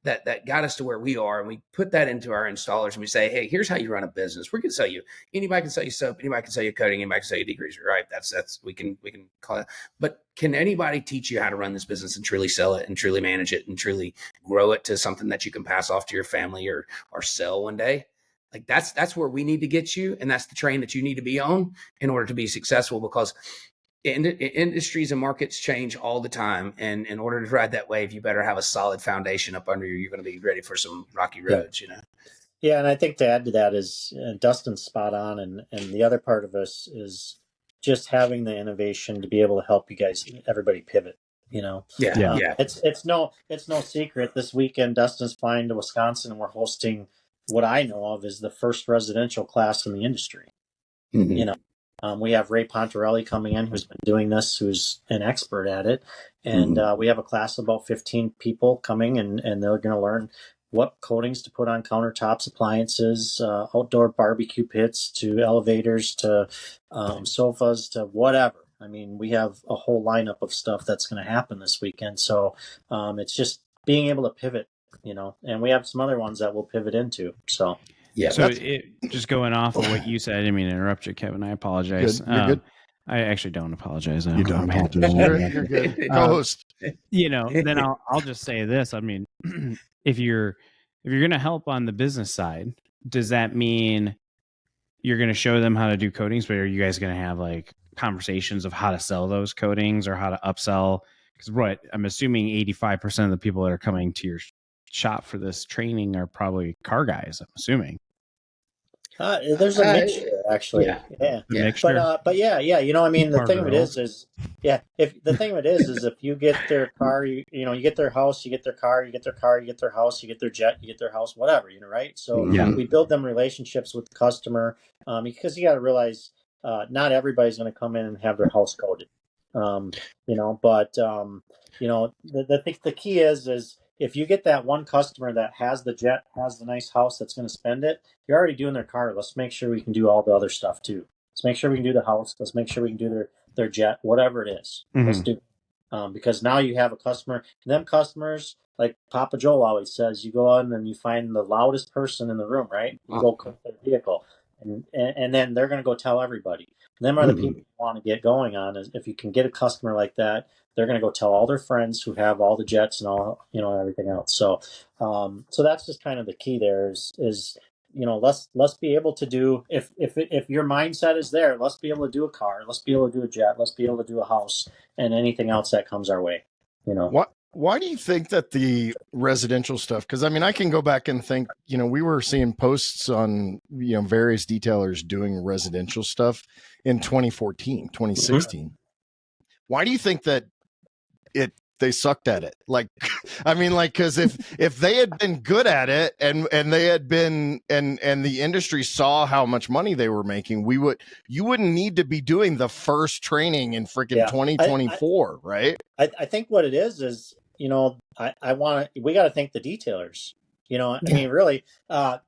that got us to where we are, and we put that into our installers, and we say, hey, here's how you run a business. We can sell you. Anybody can sell you soap. Anybody can sell you coating. Anybody can sell you degreaser, right? That's we can call it. But can anybody teach you how to run this business and truly sell it and truly manage it and truly grow it to something that you can pass off to your family or sell one day? Like that's where we need to get you, and that's the train that you need to be on in order to be successful, because industries and markets change all the time, and in order to ride that wave, you better have a solid foundation up under you. You're going to be ready for some rocky roads, Yeah, and I think to add to that is Dustin's spot on, and the other part of us is just having the innovation to be able to help you guys, everybody pivot. You know, Yeah. it's no secret. This weekend, Dustin's flying to Wisconsin, and we're hosting what I know of is the first residential class in the industry. You know, we have Ray Pontarelli coming in, who's been doing this, who's an expert at it, and we have a class of about 15 people coming, and they're going to learn what coatings to put on countertops, appliances, outdoor barbecue pits, to elevators, to sofas, to whatever. I mean, we have a whole lineup of stuff that's going to happen this weekend. So it's just being able to pivot, and we have some other ones that we'll pivot into. So. Yeah. So just going off of what you said, I didn't mean to interrupt you, Kevin. I apologize. You're good. I actually don't apologize. You don't I'm apologize. happy. You're good. Co-host. Then I'll just say this. I mean, if you're going to help on the business side, does that mean you're going to show them how to do coatings, but are you guys going to have like conversations of how to sell those coatings or how to upsell? Because I'm assuming 85% of the people that are coming to your shop for this training are probably car guys. I'm assuming. There's a mixture, actually. Yeah. Mixture. But yeah. I mean, the thing of it is if you get their car, you get their house, you get their car, you get their car, you get their house, you get their jet, you get their house, whatever, right? So we build them relationships with the customer, because you got to realize not everybody's going to come in and have their house coated, but the key is if you get that one customer that has the jet, has the nice house, that's going to spend it, you're already doing their car. Let's make sure we can do all the other stuff too. Let's make sure we can do the house. Let's make sure we can do their jet, whatever it is. Let's do it. Because now you have a customer. Them customers, like Papa Joel always says, you go on and you find the loudest person in the room, right? You go coat their vehicle. And then they're going to go tell everybody. Them are the people you want to get going on. Is if you can get a customer like that, they're going to go tell all their friends who have all the jets and all, everything else. So, so that's just kind of the key there is let's be able to do, if your mindset is there, let's be able to do a car, let's be able to do a jet, let's be able to do a house, and anything else that comes our way. Why do you think that the residential stuff? Because I mean, I can go back and think, we were seeing posts on, various detailers doing residential stuff in 2014, 2016. Why do you think that they sucked at it? Like, I mean, like, because if they had been good at it and they had been and the industry saw how much money they were making, you wouldn't need to be doing the first training in freaking 2024, right? I think what it is we got to thank the detailers. I mean, really,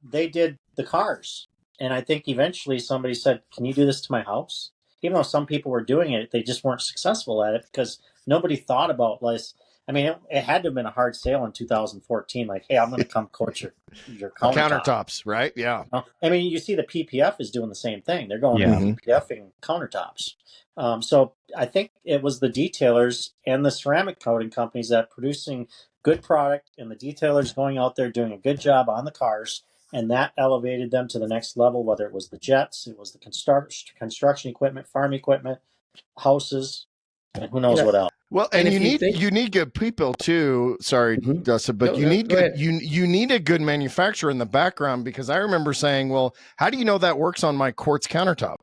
they did the cars, and I think eventually somebody said, "Can you do this to my house?" Even though some people were doing it, they just weren't successful at it because nobody thought about this. I mean, it had to have been a hard sale in 2014. Like, hey, I'm going to come coach your countertops, right? Yeah. I mean, you see the PPF is doing the same thing. They're going PPFing countertops. So I think it was the detailers and the ceramic coating companies that producing good product, and the detailers going out there doing a good job on the cars. And that elevated them to the next level, whether it was the jets, it was the construction equipment, farm equipment, houses, and who knows what else. Well, and you need good people too. Sorry, Dustin, but you need a good manufacturer in the background, because I remember saying, "Well, how do you know that works on my quartz countertop?"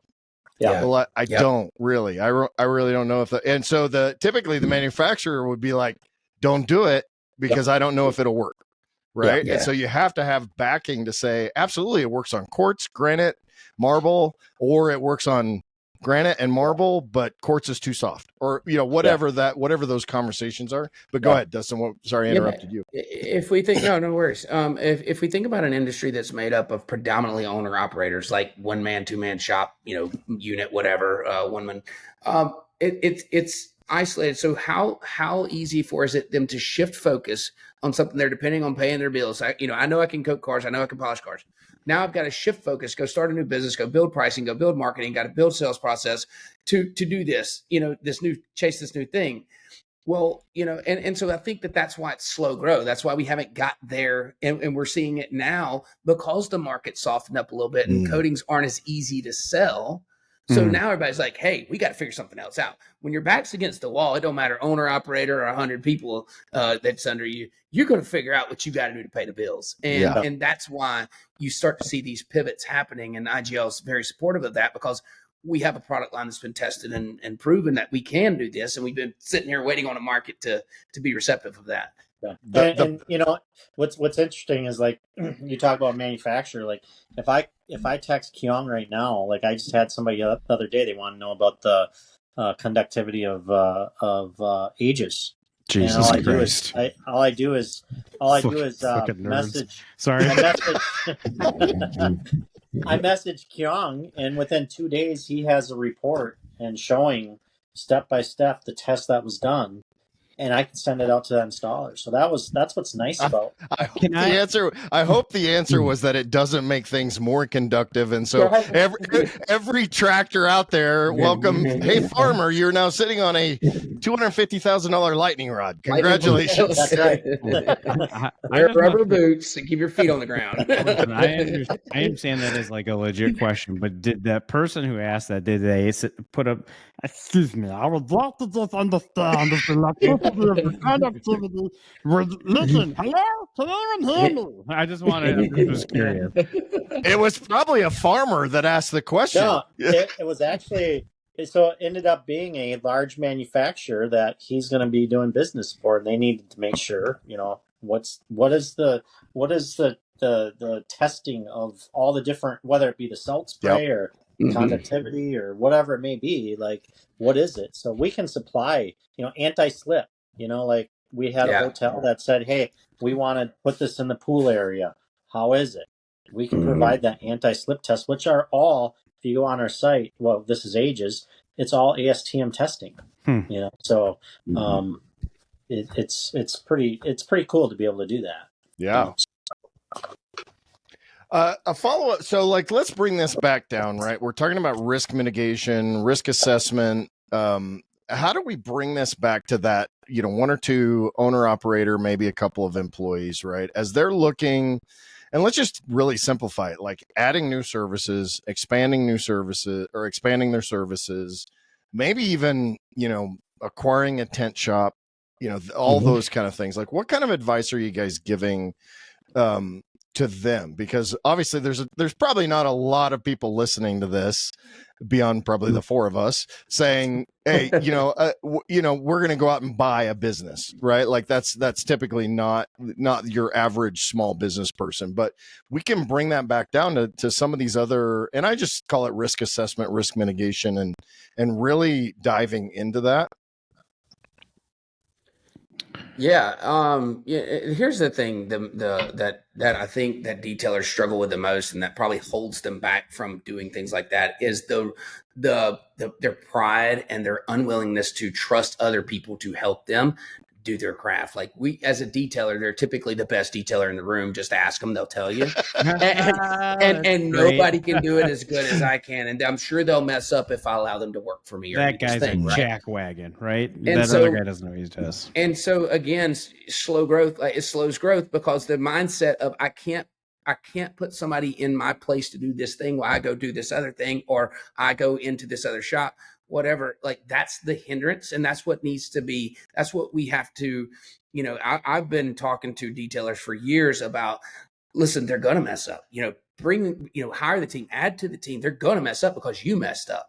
Yeah. Well, I don't really. I really don't know and so typically the manufacturer would be like, "Don't do it because I don't know if it'll work." Right. And so you have to have backing to say, absolutely, it works on quartz, granite, marble, or it works on granite and marble, but quartz is too soft, or, whatever those conversations are. But go ahead, Dustin. Sorry, I interrupted you. If we think, no worries. If we think about an industry that's made up of predominantly owner operators, like 1-man, 2-man shop, unit, whatever, one man, it's isolated. So how easy is it them to shift focus on something they're depending on paying their bills? I know I can coat cars. I know I can polish cars. Now I've got to shift focus, go start a new business, go build pricing, go build marketing, got to build sales process to do this, chase this new thing. Well, and so I think that's why it's slow grow. That's why we haven't got there. And we're seeing it now because the market softened up a little bit and coatings aren't as easy to sell. So now everybody's like, hey, we got to figure something else out. When your back's against the wall, it don't matter, owner, operator, or 100 people that's under you, you're going to figure out what you got to do to pay the bills. And that's why you start to see these pivots happening. And IGL is very supportive of that, because we have a product line that's been tested and proven that we can do this. And we've been sitting here waiting on a market to be receptive of that. Yeah. And you know, what's interesting is, like, you talk about manufacturer. Like, if I text Kyung right now, like, I just had somebody the other day, they want to know about the conductivity of ages. Jesus Christ! All I do is message. Sorry. I message Kyung, and within 2 days, he has a report and showing step by step the test that was done, and I can send it out to the installer. So that's what's nice about. I hope the answer was that it doesn't make things more conductive, and so every tractor out there, welcome. Hey, farmer, you're now sitting on a $250,000 lightning rod. Congratulations! That's right. Wear rubber boots and keep your feet on the ground. I understand that is like a legit question, but did that person who asked that, did they put up? Excuse me, I would like to just understand if the electricity of the conductivity. Listen, hello, can anyone hear me? I just was curious. It was probably a farmer that asked the question. No, it was actually, so it ended up being a large manufacturer that he's going to be doing business for. And they needed to make sure, you know, what is the testing of all the different, whether it be the salt spray or conductivity or whatever it may be, like, what is it? So we can supply, you know, anti-slip, you know, like, we had a hotel that said, hey, we want to put this in the pool area. How is it? We can provide that anti-slip test, which are all, if you go on our site, well, this is Ages, it's all ASTM testing, you know, so it's pretty cool to be able to do that. Yeah. You know? A follow-up. So, like, let's bring this back down, right? We're talking about risk mitigation, risk assessment. How do we bring this back to that, you know, one or two owner operator, maybe a couple of employees, right? As they're looking, and let's just really simplify it, like adding new services, expanding new services, or expanding their services, maybe even, you know, acquiring a tent shop, you know, all those kind of things. Like, what kind of advice are you guys giving to them? Because obviously there's probably not a lot of people listening to this beyond probably the four of us saying, hey, we're going to go out and buy a business, right? Like, that's typically not your average small business person, but we can bring that back down to some of these other, and I just call it risk assessment, risk mitigation, and really diving into that. Yeah. Here's the thing that I think that detailers struggle with the most, and that probably holds them back from doing things like that, is their pride and their unwillingness to trust other people to help them do their craft. Like, we, as a detailer, they're typically the best detailer in the room. Just ask them, they'll tell you. and nobody can do it as good as I can. And I'm sure they'll mess up if I allow them to work for me. Or that guy's a jack wagon, right? And that other guy doesn't know what he does. And so, again, slow growth, it slows growth, because the mindset of, I can't put somebody in my place to do this thing while I go do this other thing, or I go into this other shop, whatever. Like, that's the hindrance. And that's what needs to be, that's what we have to, you know, I've been talking to detailers for years about, listen, they're going to mess up, hire the team, add to the team. They're going to mess up because you messed up.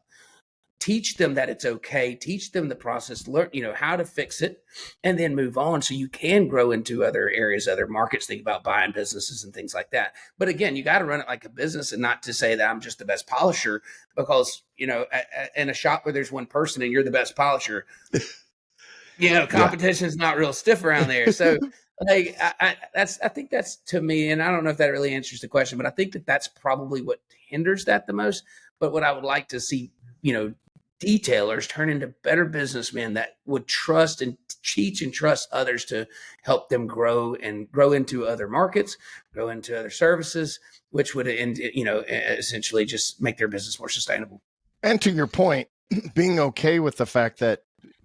Teach them that it's okay. Teach them the process, learn, how to fix it, and then move on so you can grow into other areas, other markets. Think about buying businesses and things like that. But again, you got to run it like a business, and not to say that I'm just the best polisher, because, in a shop where there's one person and you're the best polisher, competition is not real stiff around there. So like, I think that's, to me, and I don't know if that really answers the question, but I think that that's probably what hinders that the most. But what I would like to see, detailers turn into better businessmen that would trust and teach and trust others to help them grow into other markets, grow into other services, which would, essentially just make their business more sustainable. And to your point, being okay with the fact that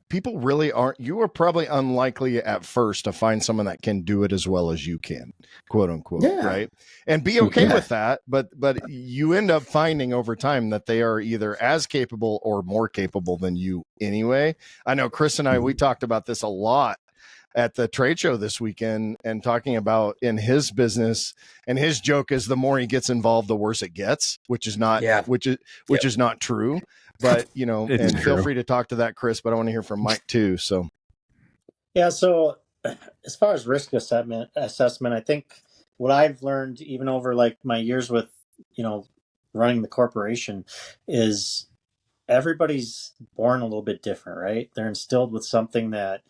people really aren't. You are probably unlikely at first to find someone that can do it as well as you can, quote unquote, right? And be okay with that. But you end up finding over time that they are either as capable or more capable than you anyway. I know Chris and I, we talked about this a lot at the trade show this weekend, and talking about in his business, and his joke is the more he gets involved, the worse it gets, which is not, which is not true. But, you know, It's and true. feel free to talk to that, Chris, but I want to hear from Mike too. So, yeah. So as far as risk assessment, I think what I've learned even over like my years with, you know, running the corporation is everybody's born a little bit different, right? They're instilled with something that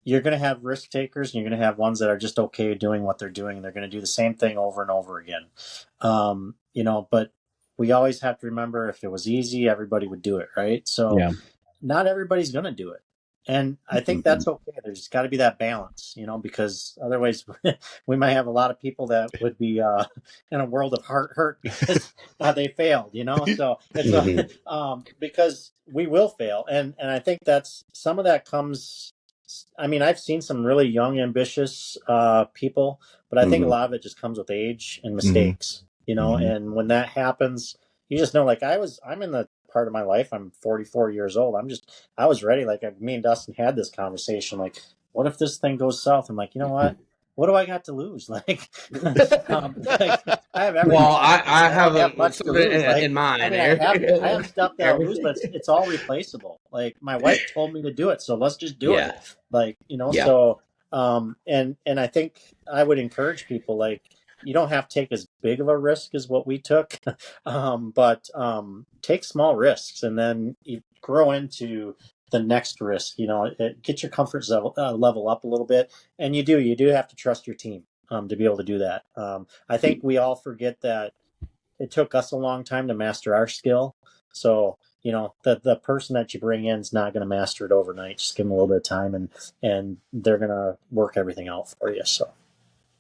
you're going to have risk takers, and you're going to have ones that are just okay doing what they're doing, and they're going to do the same thing over and over again. You know, but we always have to remember, if it was easy, everybody would do it, right? So not everybody's going to do it. And I think that's okay. There's got to be that balance, you know, because otherwise we might have a lot of people that would be in a world of hurt because they failed, you know. So it's because we will fail, and I think that's some of that comes. I mean, I've seen some really young, ambitious people, but I think a lot of it just comes with age and mistakes, you know. And when that happens, you just know. Like I'm in the part of my life. I'm 44 years old. I was ready. Like me and Dustin had this conversation. Like, what if this thing goes south? I'm like, you know what? What do I got to lose? Like, like I have everything. Well, I have much to lose. Like, in mind. I mean, I have stuff that I'll lose, but it's all replaceable. Like my wife told me to do it, so let's just do it. Like, you know, so and I think I would encourage people, like, you don't have to take as big of a risk as what we took, but take small risks, and then you grow into the next risk. You know, get your comfort level up a little bit, and you do have to trust your team to be able to do that. I think we all forget that it took us a long time to master our skill. So, you know, the person that you bring in is not going to master it overnight. Just give them a little bit of time, and they're going to work everything out for you. So.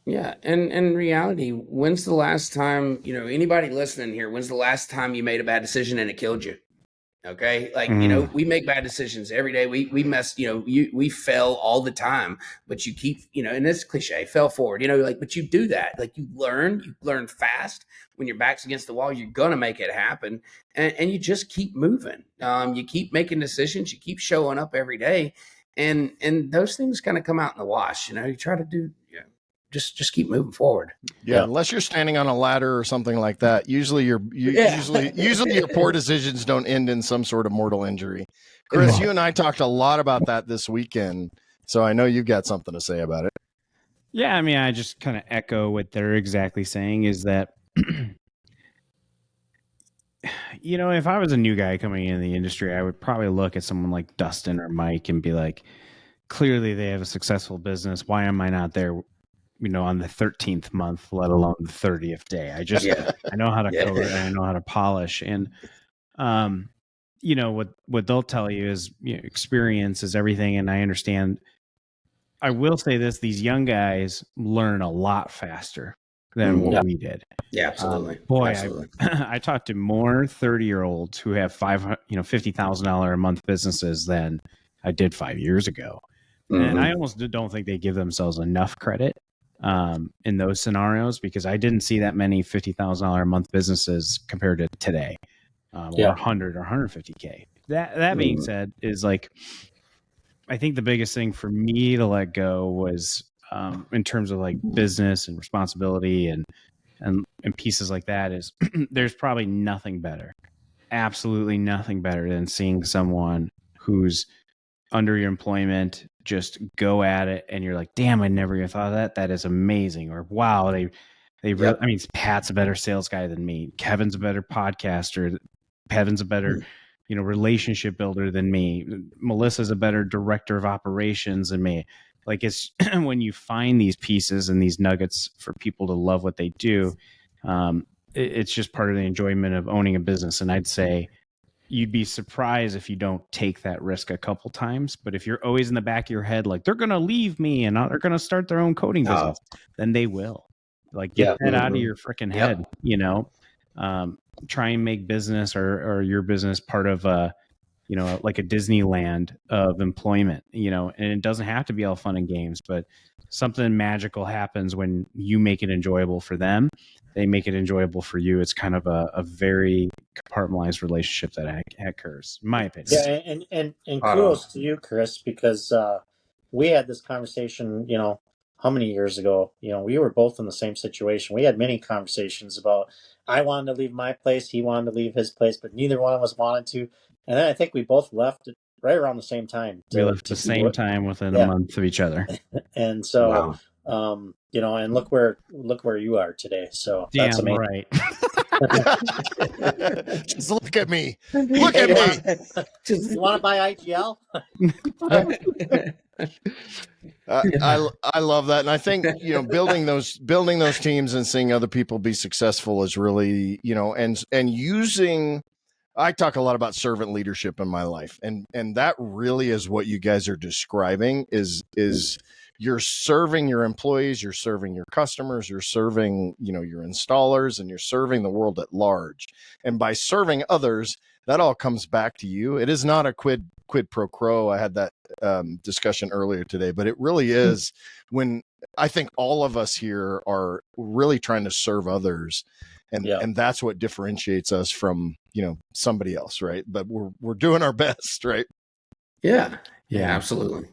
Yeah. And in reality, when's the last time, you know, anybody listening here, when's the last time you made a bad decision and it killed you? Okay. Like, you know, we make bad decisions every day. We mess, you know, we fail all the time, but you keep, you know, and it's cliche, fail forward, you know, like, but you do that. Like you learn fast. When your back's against the wall, you're going to make it happen. And you just keep moving. You keep making decisions. You keep showing up every day. And those things kind of come out in the wash. You know, you try to do, you know, just keep moving forward. Yeah, unless you're standing on a ladder or something like that. Usually usually your poor decisions don't end in some sort of mortal injury. Chris, you and I talked a lot about that this weekend, so I know you've got something to say about it. Yeah, I mean, I just kind of echo what they're exactly saying, is that you know, if I was a new guy coming in the industry, I would probably look at someone like Dustin or Mike and be like, clearly they have a successful business. Why am I not there, you know, on the 13th month, let alone the 30th day? I just, I know how to coat and I know how to polish. And, you know, what they'll tell you is, you know, experience is everything. And I understand. I will say this, these young guys learn a lot faster than what we did. Yeah, absolutely. Boy, absolutely. I talked to more 30-year-olds who have $50,000 a month businesses than I did 5 years ago. And I almost don't think they give themselves enough credit in those scenarios, because I didn't see that many $50,000 a month businesses compared to today, or 100 or 150K. That being said, is like, I think the biggest thing for me to let go was in terms of like business and responsibility and pieces like that, is there's probably nothing better, absolutely nothing better than seeing someone who's under your employment just go at it, and you're like, damn, I never even thought of that. That is amazing. Or wow, they really, I mean, Pat's a better sales guy than me. Kevin's a better podcaster. Kevin's a better, you know, relationship builder than me. Melissa's a better director of operations than me. Like, it's when you find these pieces and these nuggets for people to love what they do, it's just part of the enjoyment of owning a business. And I'd say you'd be surprised if you don't take that risk a couple times. But if you're always in the back of your head, like, they're going to leave me and they're going to start their own coating business, then they will. Like, get that out of your freaking head, you know. Try and make business or your business part of like a Disneyland of employment, and it doesn't have to be all fun and games, but something magical happens when you make it enjoyable for them. They make it enjoyable for you. It's kind of a very compartmentalized relationship that occurs, in my opinion. Yeah, and kudos to you, Chris, because we had this conversation, how many years ago? We were both in the same situation. We had many conversations about, I wanted to leave my place, he wanted to leave his place, but neither one of us wanted to. And then I think we both left right around the same time. We left the same time within a month of each other. And so, and look where you are today. So that's amazing. Right. Just look at me. Look at me. You want to buy IGL? I love that, and I think building those teams and seeing other people be successful is really and using. I talk a lot about servant leadership in my life, and that really is what you guys are describing. Is you're serving your employees, you're serving your customers, you're serving your installers, and you're serving the world at large. And by serving others, that all comes back to you. It is not a quid pro quo. I had that discussion earlier today, but it really is when I think all of us here are really trying to serve others, and that's what differentiates us from somebody else, right? But we're doing our best, right? Yeah, absolutely.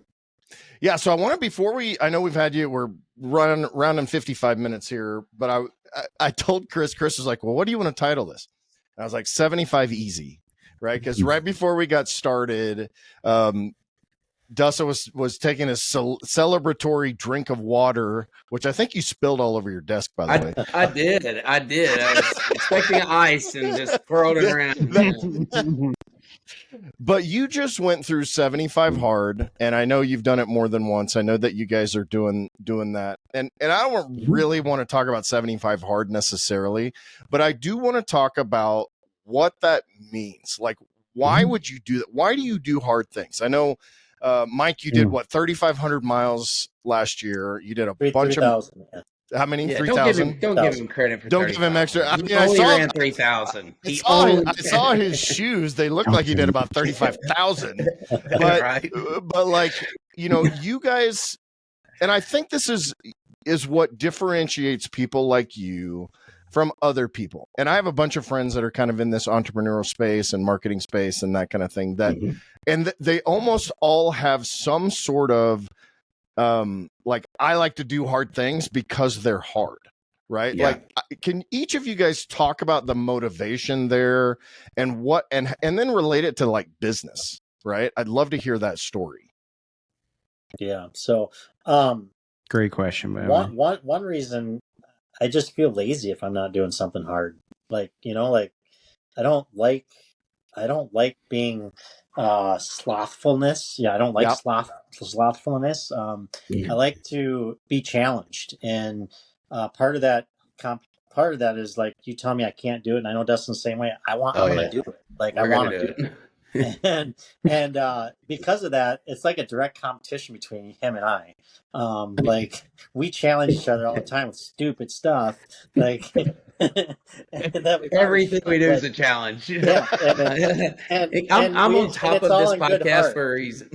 Yeah. So I want to, I know we've had you, we're rounding 55 minutes here, but I told Chris was like, well, what do you want to title this? And I was like, 75 easy, right? Because right before we got started, Dustin was taking a celebratory drink of water, which I think you spilled all over your desk, by the way. I did. I was expecting ice and just twirled it around. But you just went through 75 hard, and I know you've done it more than once. I know that you guys are doing that. And I don't really want to talk about 75 hard necessarily, but I do want to talk about what that means. Like, why would you do that? Why do you do hard things? I know, Mike, you did 3,500 miles last year. You did a bunch of how many? 3,000. Don't give him credit for. Don't give him extra. I mean, I only ran 3,000. I saw his shoes. They looked like he did about 35,000. But like you guys, and I think this is what differentiates people like you from other people. And I have a bunch of friends that are kind of in this entrepreneurial space and marketing space and that kind of thing. And they almost all have some sort of like, I like to do hard things because they're hard, right? Yeah. Like, can each of you guys talk about the motivation there and then relate it to like business, right? I'd love to hear that story. Yeah. So, great question, man. One reason I just feel lazy if I'm not doing something hard. Like, I don't like being slothfulness. Yeah, I don't like slothfulness. I like to be challenged, and part of that is like, you tell me I can't do it, and I know Dustin's the same way. I want to do it. Like, I want to do it. And because of that, it's like a direct competition between him and I. Like, we challenge each other all the time with stupid stuff. Like, everything we do is a challenge. Yeah, I'm on top of this podcast for a reason.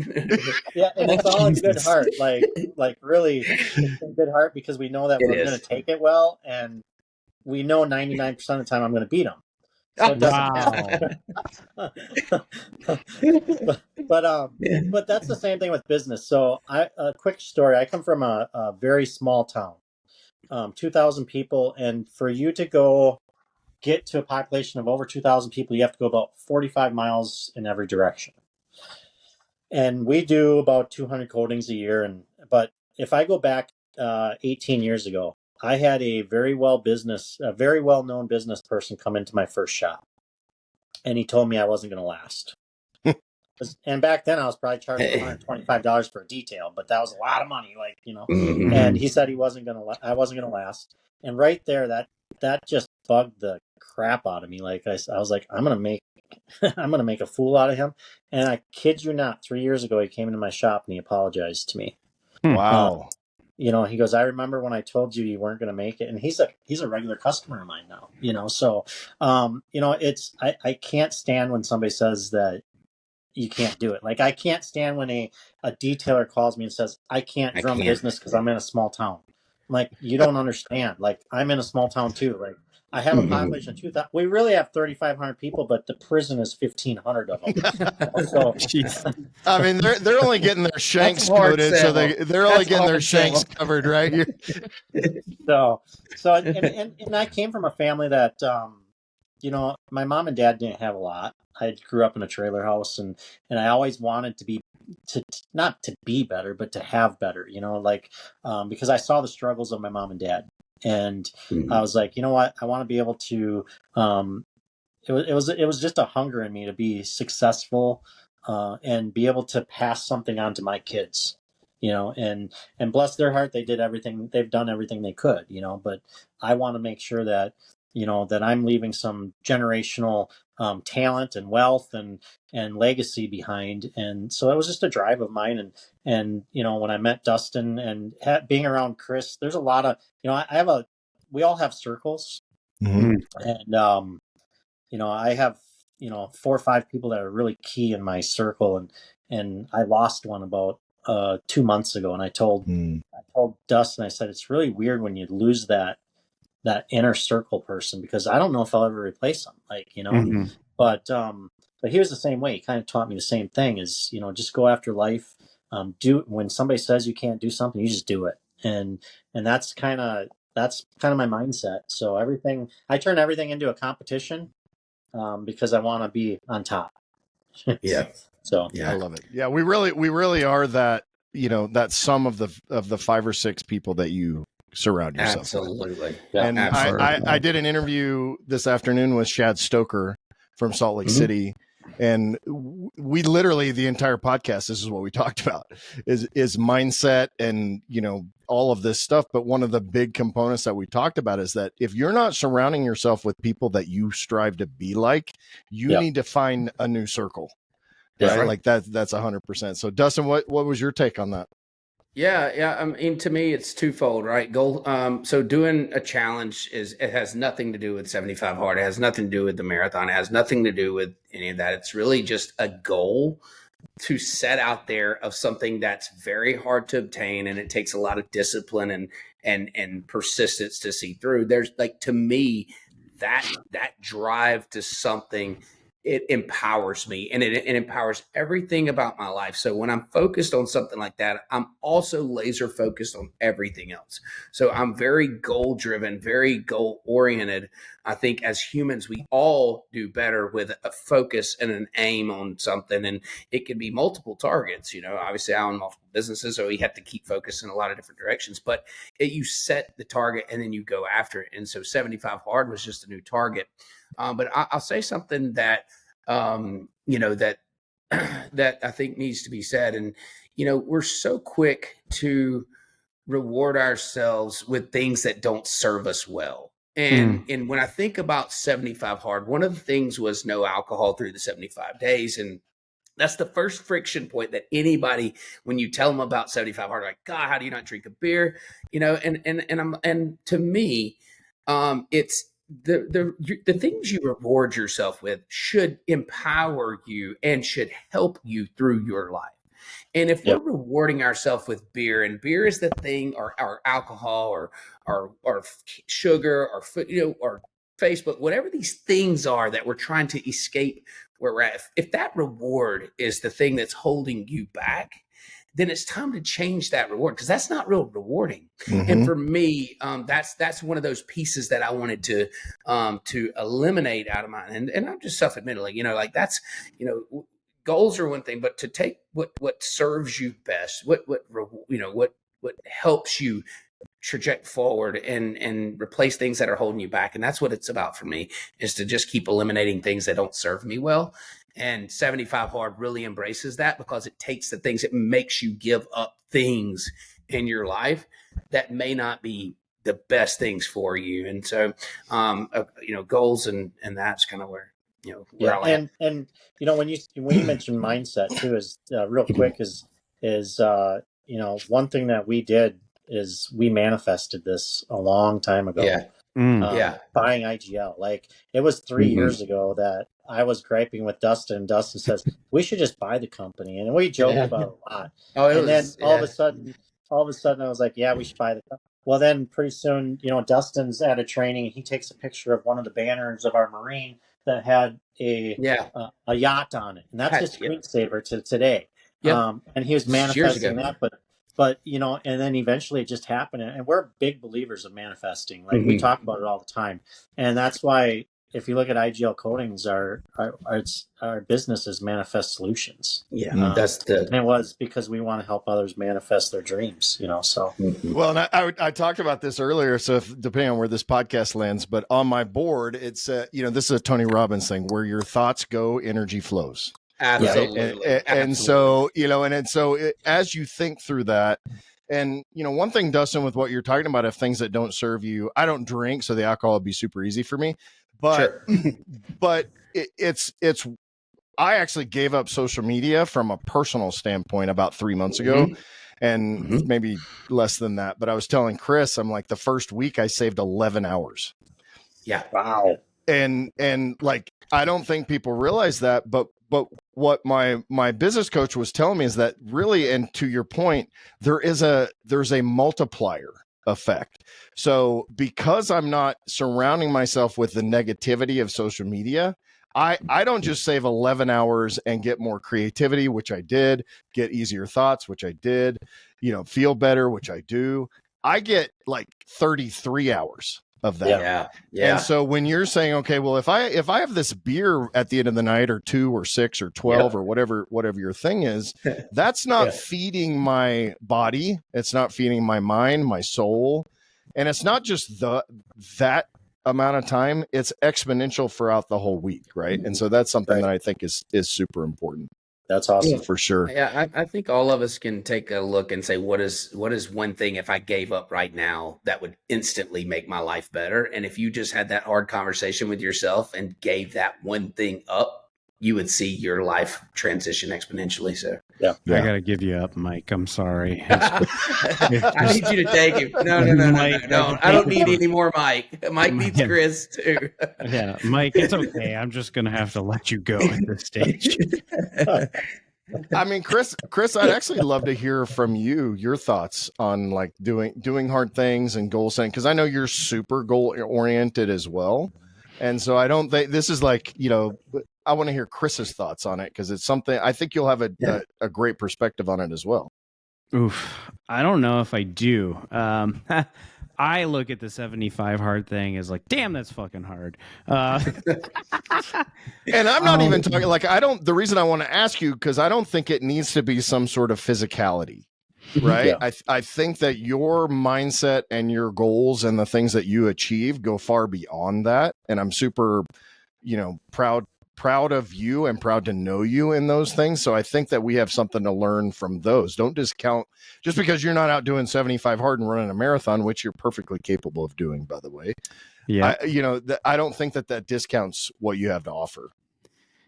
Yeah, and it's all in good heart, like really in good heart, because we know that we're going to take it well, and we know 99% of the time I'm going to beat him. So it doesn't matter. But that's the same thing with business. So a quick story. I come from a very small town, 2,000 people, and for you to get to a population of over 2,000 people, you have to go about 45 miles in every direction. And we do about 200 coatings a year. But if I go back 18 years ago, I had a very well-known business person come into my first shop, and he told me I wasn't going to last. And back then I was probably charging $125 for a detail, but that was a lot of money, Mm-hmm. And he said I wasn't going to last. And right there, that just bugged the crap out of me. Like, I was like, I'm going to make a fool out of him. And I kid you not, 3 years ago, he came into my shop and he apologized to me. Wow. He goes, I remember when I told you weren't going to make it. And he's a regular customer of mine now, so, I can't stand when somebody says that you can't do it. Like, I can't stand when a detailer calls me and says, I can't drum business because I'm in a small town. I'm like, you don't understand. Like, I'm in a small town too. Like, I have a population of 2,000. We really have 3,500 people, but the prison is 1,500 of them. So, I mean, they're only getting their shanks coated, so they're only getting their shanks covered, right? so and I came from a family that, my mom and dad didn't have a lot. I grew up in a trailer house, and I always wanted to not to be better, but to have better, because I saw the struggles of my mom and dad. And I was like, you know what? I want to be able to, it was just a hunger in me to be successful, and be able to pass something on to my kids, and bless their heart, they've done everything they could, but I want to make sure that, that I'm leaving some generational, talent and wealth and legacy behind. And so it was just a drive of mine. And when I met Dustin and being around Chris, there's a lot of, we all have circles. And, I have, 4 or 5 people that are really key in my circle. And I lost one about 2 months ago. And I told Dustin, I said, it's really weird when you lose that inner circle person, because I don't know if I'll ever replace them. But he was the same way. He kind of taught me the same thing, is, just go after life. When somebody says you can't do something, you just do it. And that's kind of my mindset. So I turn everything into a competition, because I want to be on top. Yeah. So I love it. Yeah, we really are that, that sum of the 5 or 6 people that you surround yourself with. Absolutely. Yeah, and absolutely. I did an interview this afternoon with Shad Stoker from Salt Lake City, and we literally, the entire podcast, this is what we talked about, is mindset and all of this stuff. But one of the big components that we talked about is that if you're not surrounding yourself with people that you strive to be like, you need to find a new circle. Right? Like that's 100%. So Dustin, what was your take on that? Yeah. I mean, to me, it's twofold, right? Goal. So doing a challenge it has nothing to do with 75 hard. It has nothing to do with the marathon. It has nothing to do with any of that. It's really just a goal to set out there of something that's very hard to obtain, and it takes a lot of discipline and persistence to see through. There's, like, to me, that drive to something, it empowers me, and it empowers everything about my life. So when I'm focused on something like that, I'm also laser focused on everything else. So I'm very goal driven, very goal oriented. I think as humans, we all do better with a focus and an aim on something. And it can be multiple targets. Obviously I own multiple businesses, so we have to keep focused in a lot of different directions, but you set the target and then you go after it. And so 75 hard was just a new target. But I'll say something that, that I think needs to be said. And, we're so quick to reward ourselves with things that don't serve us well. And when I think about 75 hard, one of the things was no alcohol through the 75 days. And that's the first friction point that anybody, when you tell them about 75 hard, like, God, how do you not drink a beer? And to me, it's the things you reward yourself with should empower you and should help you through your life. And if we're rewarding ourselves with beer, and beer is the thing, or alcohol, or sugar, or or Facebook, whatever these things are that we're trying to escape where we're at, if that reward is the thing that's holding you back, then it's time to change that reward, because that's not real rewarding. And for me, that's one of those pieces that I wanted to eliminate out of mine. And I'm just self-admittedly, that's, goals are one thing, but to take what serves you best, what helps you traject forward and replace things that are holding you back. And that's what it's about for me, is to just keep eliminating things that don't serve me well. And 75 hard really embraces that, because it takes the things, it makes you give up things in your life that may not be the best things for you. And so, goals and that's kind of where, where I'll and when you mentioned mindset too, is real quick, is one thing that we did is we manifested this a long time ago. buying IGL. Like it was 3 years ago that I was griping with Dustin. Dustin says we should just buy the company, and we joked about it a lot. Then all of a sudden, I was like, yeah, we should buy the company. Well, then pretty soon, Dustin's at a training, and he takes a picture of one of the banners of our Marine that had a yacht on it, and that's his screensaver to today. And he was manifesting that, but and then eventually it just happened, and we're big believers of manifesting. Like we talk about it all the time, and that's why if you look at IGL Coatings, our business is Manifest Solutions. That's and it was because we want to help others manifest their dreams. So well, and I talked about this earlier. So depending on where this podcast lands, but on my board, it's this is a Tony Robbins thing: where your thoughts go, energy flows. Absolutely. And so, as you think through that, and, one thing, Dustin, with what you're talking about, if things that don't serve you, I don't drink, so the alcohol would be super easy for me, but, but I actually gave up social media from a personal standpoint about 3 months ago. And maybe less than that. But I was telling Chris, I'm like, the first week I saved 11 hours. Yeah. Wow. And like, I don't think people realize that, but what my business coach was telling me is that really, and to your point, there's a multiplier effect. So because I'm not surrounding myself with the negativity of social media, I don't just save 11 hours and get more creativity, which I did, get easier thoughts, which I did, feel better, which I do. I get like 33 hours of that. Yeah. And so when you're saying, okay, well, if I have this beer at the end of the night, or 2 or 6 or 12 or whatever your thing is, that's not feeding my body. It's not feeding my mind, my soul. And it's not just that amount of time, it's exponential throughout the whole week. Right. And so that's something that I think is super important. That's awesome. For sure. Yeah, I think all of us can take a look and say, what is one thing if I gave up right now that would instantly make my life better? And if you just had that hard conversation with yourself and gave that one thing up, you would see your life transition exponentially. So I got to give you up, Mike. I'm sorry. I need you to take him. No. Mike, No. I don't need any more Mike. Mike needs Chris too. Yeah, Mike, it's okay. I'm just going to have to let you go at this stage. I mean, Chris, I'd actually love to hear from you, your thoughts on like doing hard things and goal setting, because I know you're super goal oriented as well. And so I don't think this is like, I want to hear Chris's thoughts on it, because it's something I think you'll have a great perspective on it as well. Oof. I don't know if I do. I look at the 75 hard thing as like, damn, that's fucking hard. And I'm not even talking like, the reason I want to ask you, because I don't think it needs to be some sort of physicality, right? I think that your mindset and your goals and the things that you achieve go far beyond that. And I'm super, proud of you and proud to know you in those things. So I think that we have something to learn from those. Don't discount just because you're not out doing 75 hard and running a marathon, which you're perfectly capable of doing, by the way. Yeah. I don't think that discounts what you have to offer.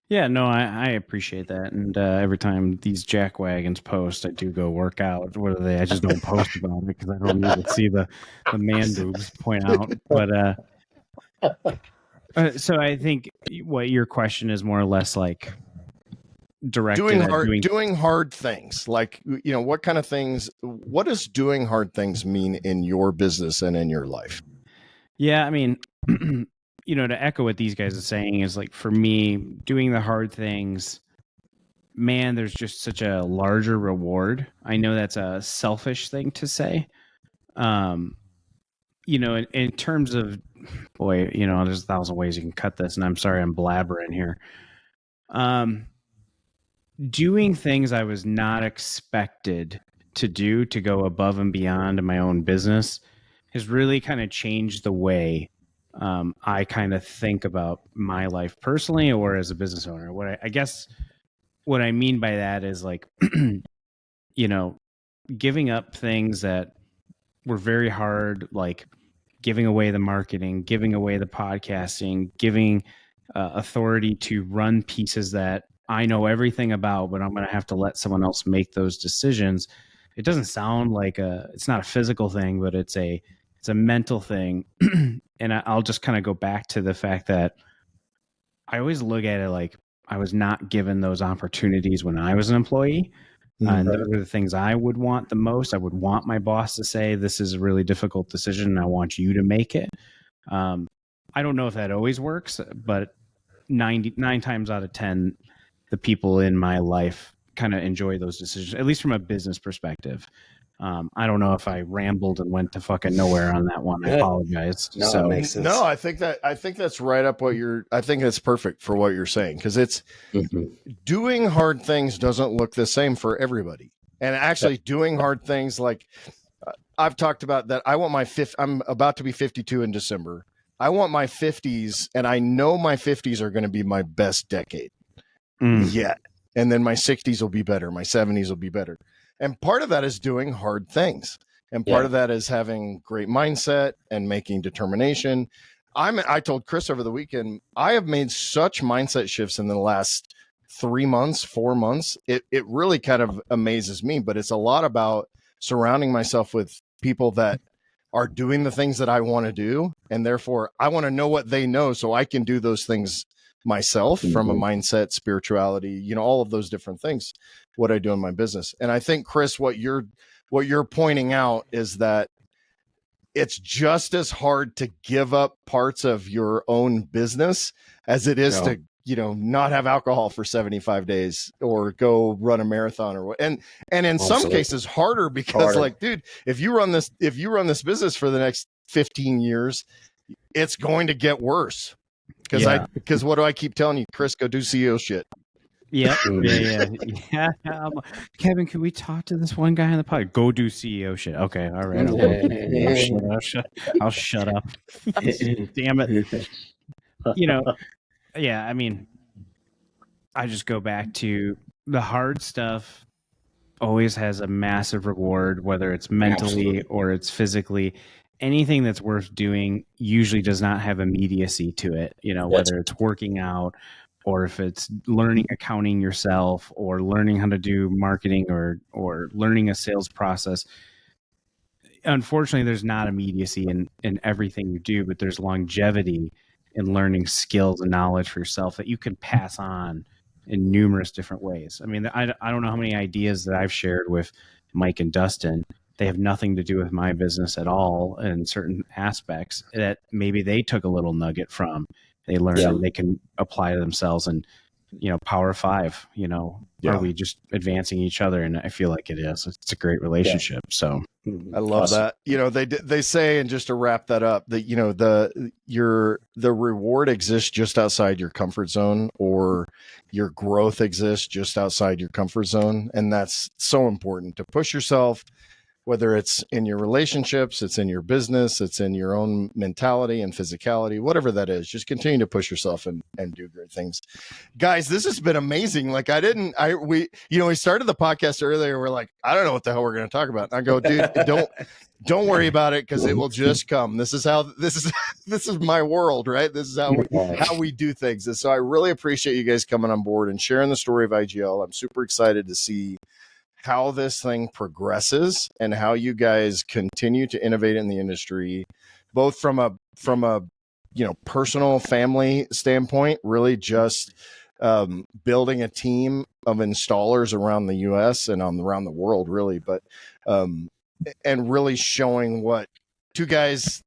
Yeah, no, I appreciate that. And every time these jack wagons post, I do go work out. What are they? I just don't post about it because I don't need to see the man boobs point out. But so I think what your question is more or less like directed at doing hard things. Like, what kind of things, what does doing hard things mean in your business and in your life? Yeah, I mean, to echo what these guys are saying is like, for me, doing the hard things, man, there's just such a larger reward. I know that's a selfish thing to say. In terms of, boy, there's 1,000 ways you can cut this, and I'm sorry I'm blabbering here. Doing things I was not expected to do, to go above and beyond in my own business, has really kind of changed the way I kind of think about my life personally or as a business owner. I guess what I mean by that is like, giving up things that were very hard, like giving away the marketing, giving away the podcasting, giving authority to run pieces that I know everything about, but I'm going to have to let someone else make those decisions. It doesn't sound like it's not a physical thing, but it's a mental thing. and I'll just kind of go back to the fact that I always look at it like I was not given those opportunities when I was an employee. And those are the things I would want the most. I would want my boss to say, this is a really difficult decision and I want you to make it. I don't know if that always works, but 99 times out of 10, the people in my life kind of enjoy those decisions, at least from a business perspective. I don't know if I rambled and went to fucking nowhere on that one. I apologize. No, so, that makes sense. No, I think that's right up what I think that's perfect for what you're saying. Cause it's doing hard things doesn't look the same for everybody. And actually doing hard things, like I've talked about that. I want I'm about to be 52 in December. I want my 50s, and I know my 50s are going to be my best decade yet. And then my 60s will be better. My 70s will be better. And part of that is doing hard things. And part of that is having great mindset and making determination. I told Chris over the weekend, I have made such mindset shifts in the last 3 months, 4 months. It really kind of amazes me, but it's a lot about surrounding myself with people that are doing the things that I want to do. And therefore I want to know what they know so I can do those things myself from a mindset, spirituality, all of those different things, what I do in my business. And I think, Chris, what you're pointing out is that it's just as hard to give up parts of your own business as it is to, not have alcohol for 75 days or go run a marathon or what. And in some cases harder because like, dude, if you run this business for the next 15 years, it's going to get worse. Because what do I keep telling you, Chris? Go do CEO shit. Yep. Yeah. Kevin, can we talk to this one guy on the pod? Go do CEO shit. Okay. All right. I'll shut up. Damn it. Yeah. I mean, I just go back to the hard stuff. Always has a massive reward, whether it's mentally or it's physically. Anything that's worth doing usually does not have immediacy to it, whether it's working out or if it's learning accounting yourself or learning how to do marketing or learning a sales process. Unfortunately, there's not immediacy in everything you do, but there's longevity in learning skills and knowledge for yourself that you can pass on in numerous different ways. I mean, I don't know how many ideas that I've shared with Mike and Dustin. They have nothing to do with my business at all in certain aspects that maybe they took a little nugget from. They learned and they can apply to themselves. And, Power 5, are we just advancing each other? And I feel like it is. It's a great relationship. So I love that. They say, and just to wrap that up, that, the reward exists just outside your comfort zone, or your growth exists just outside your comfort zone. And that's so important to push yourself, whether it's in your relationships, it's in your business, it's in your own mentality and physicality, whatever that is. Just continue to push yourself and do great things. Guys, this has been amazing. Like we started the podcast earlier. We're like, I don't know what the hell we're going to talk about. And I go, dude, don't worry about it, because it will just come. This is my world, right? This is how we do things. And so I really appreciate you guys coming on board and sharing the story of IGL. I'm super excited to see how this thing progresses and how you guys continue to innovate in the industry, both from a personal family standpoint, really just building a team of installers around the US and around the world, really, but and really showing what two guys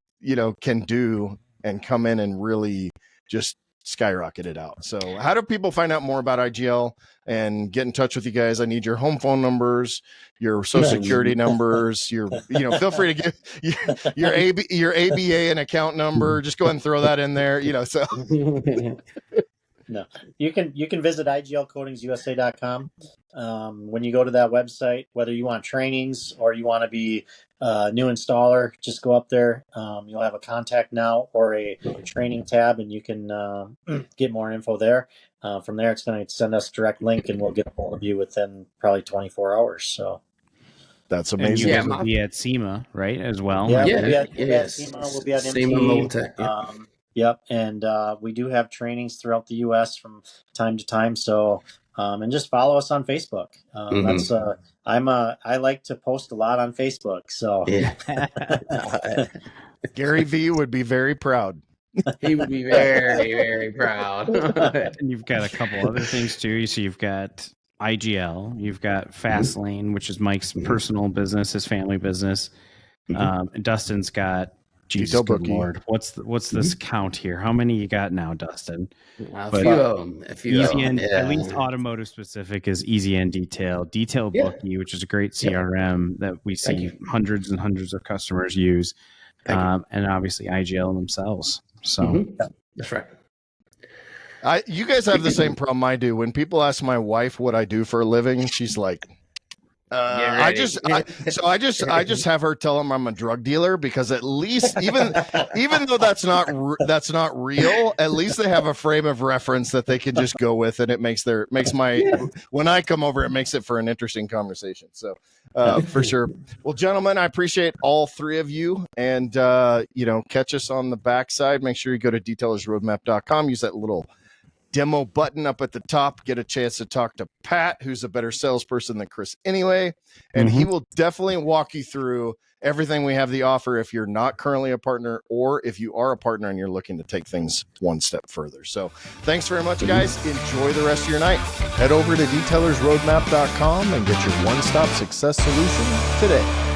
can do and come in and really just skyrocket it out. So how do people find out more about IGL and get in touch with you guys? I need your home phone numbers, your social security numbers, feel free to give your ABA and account number. Just go ahead and throw that in there, so. No, you can visit iglcoatingsusa.com. When you go to that website, whether you want trainings or you want to be a new installer, just go up there. You'll have a contact now or a training tab, and you can get more info there. From there, it's going to send us a direct link, and we'll get a hold of you within probably 24 hours. So that's amazing. And you guys will be at SEMA, right, as well? Yeah, we'll be at SEMA. We'll be at MT. Yep. And we do have trainings throughout the U.S. from time to time. So, and just follow us on Facebook. That's I like to post a lot on Facebook. So Gary V would be very proud. He would be very, very proud. And you've got a couple other things too. You see, you've got IGL, you've got Fastlane, which is Mike's personal business, his family business. And Dustin's got Jesus good Lord. What's this count here? How many you got now, Dustin? A few of them. Easy End, at least automotive specific is Easy End Detail Bookie, which is a great CRM that we see hundreds and hundreds of customers use, and obviously IGL themselves. So that's right. You guys have the same problem I do. When people ask my wife what I do for a living, she's like, I just have her tell them I'm a drug dealer, because at least even though that's not real, at least they have a frame of reference that they can just go with, and it makes when I come over, it makes it for an interesting conversation. So for sure. Well, gentlemen, I appreciate all three of you, and catch us on the backside. Make sure you go to detailersroadmap.com, use that little demo button up at the top, get a chance to talk to Pat, who's a better salesperson than Chris anyway, and he will definitely walk you through everything we have to offer if you're not currently a partner, or if you are a partner and you're looking to take things one step further. So thanks very much, guys. Enjoy the rest of your night. Head over to detailersroadmap.com and get your one-stop success solution today.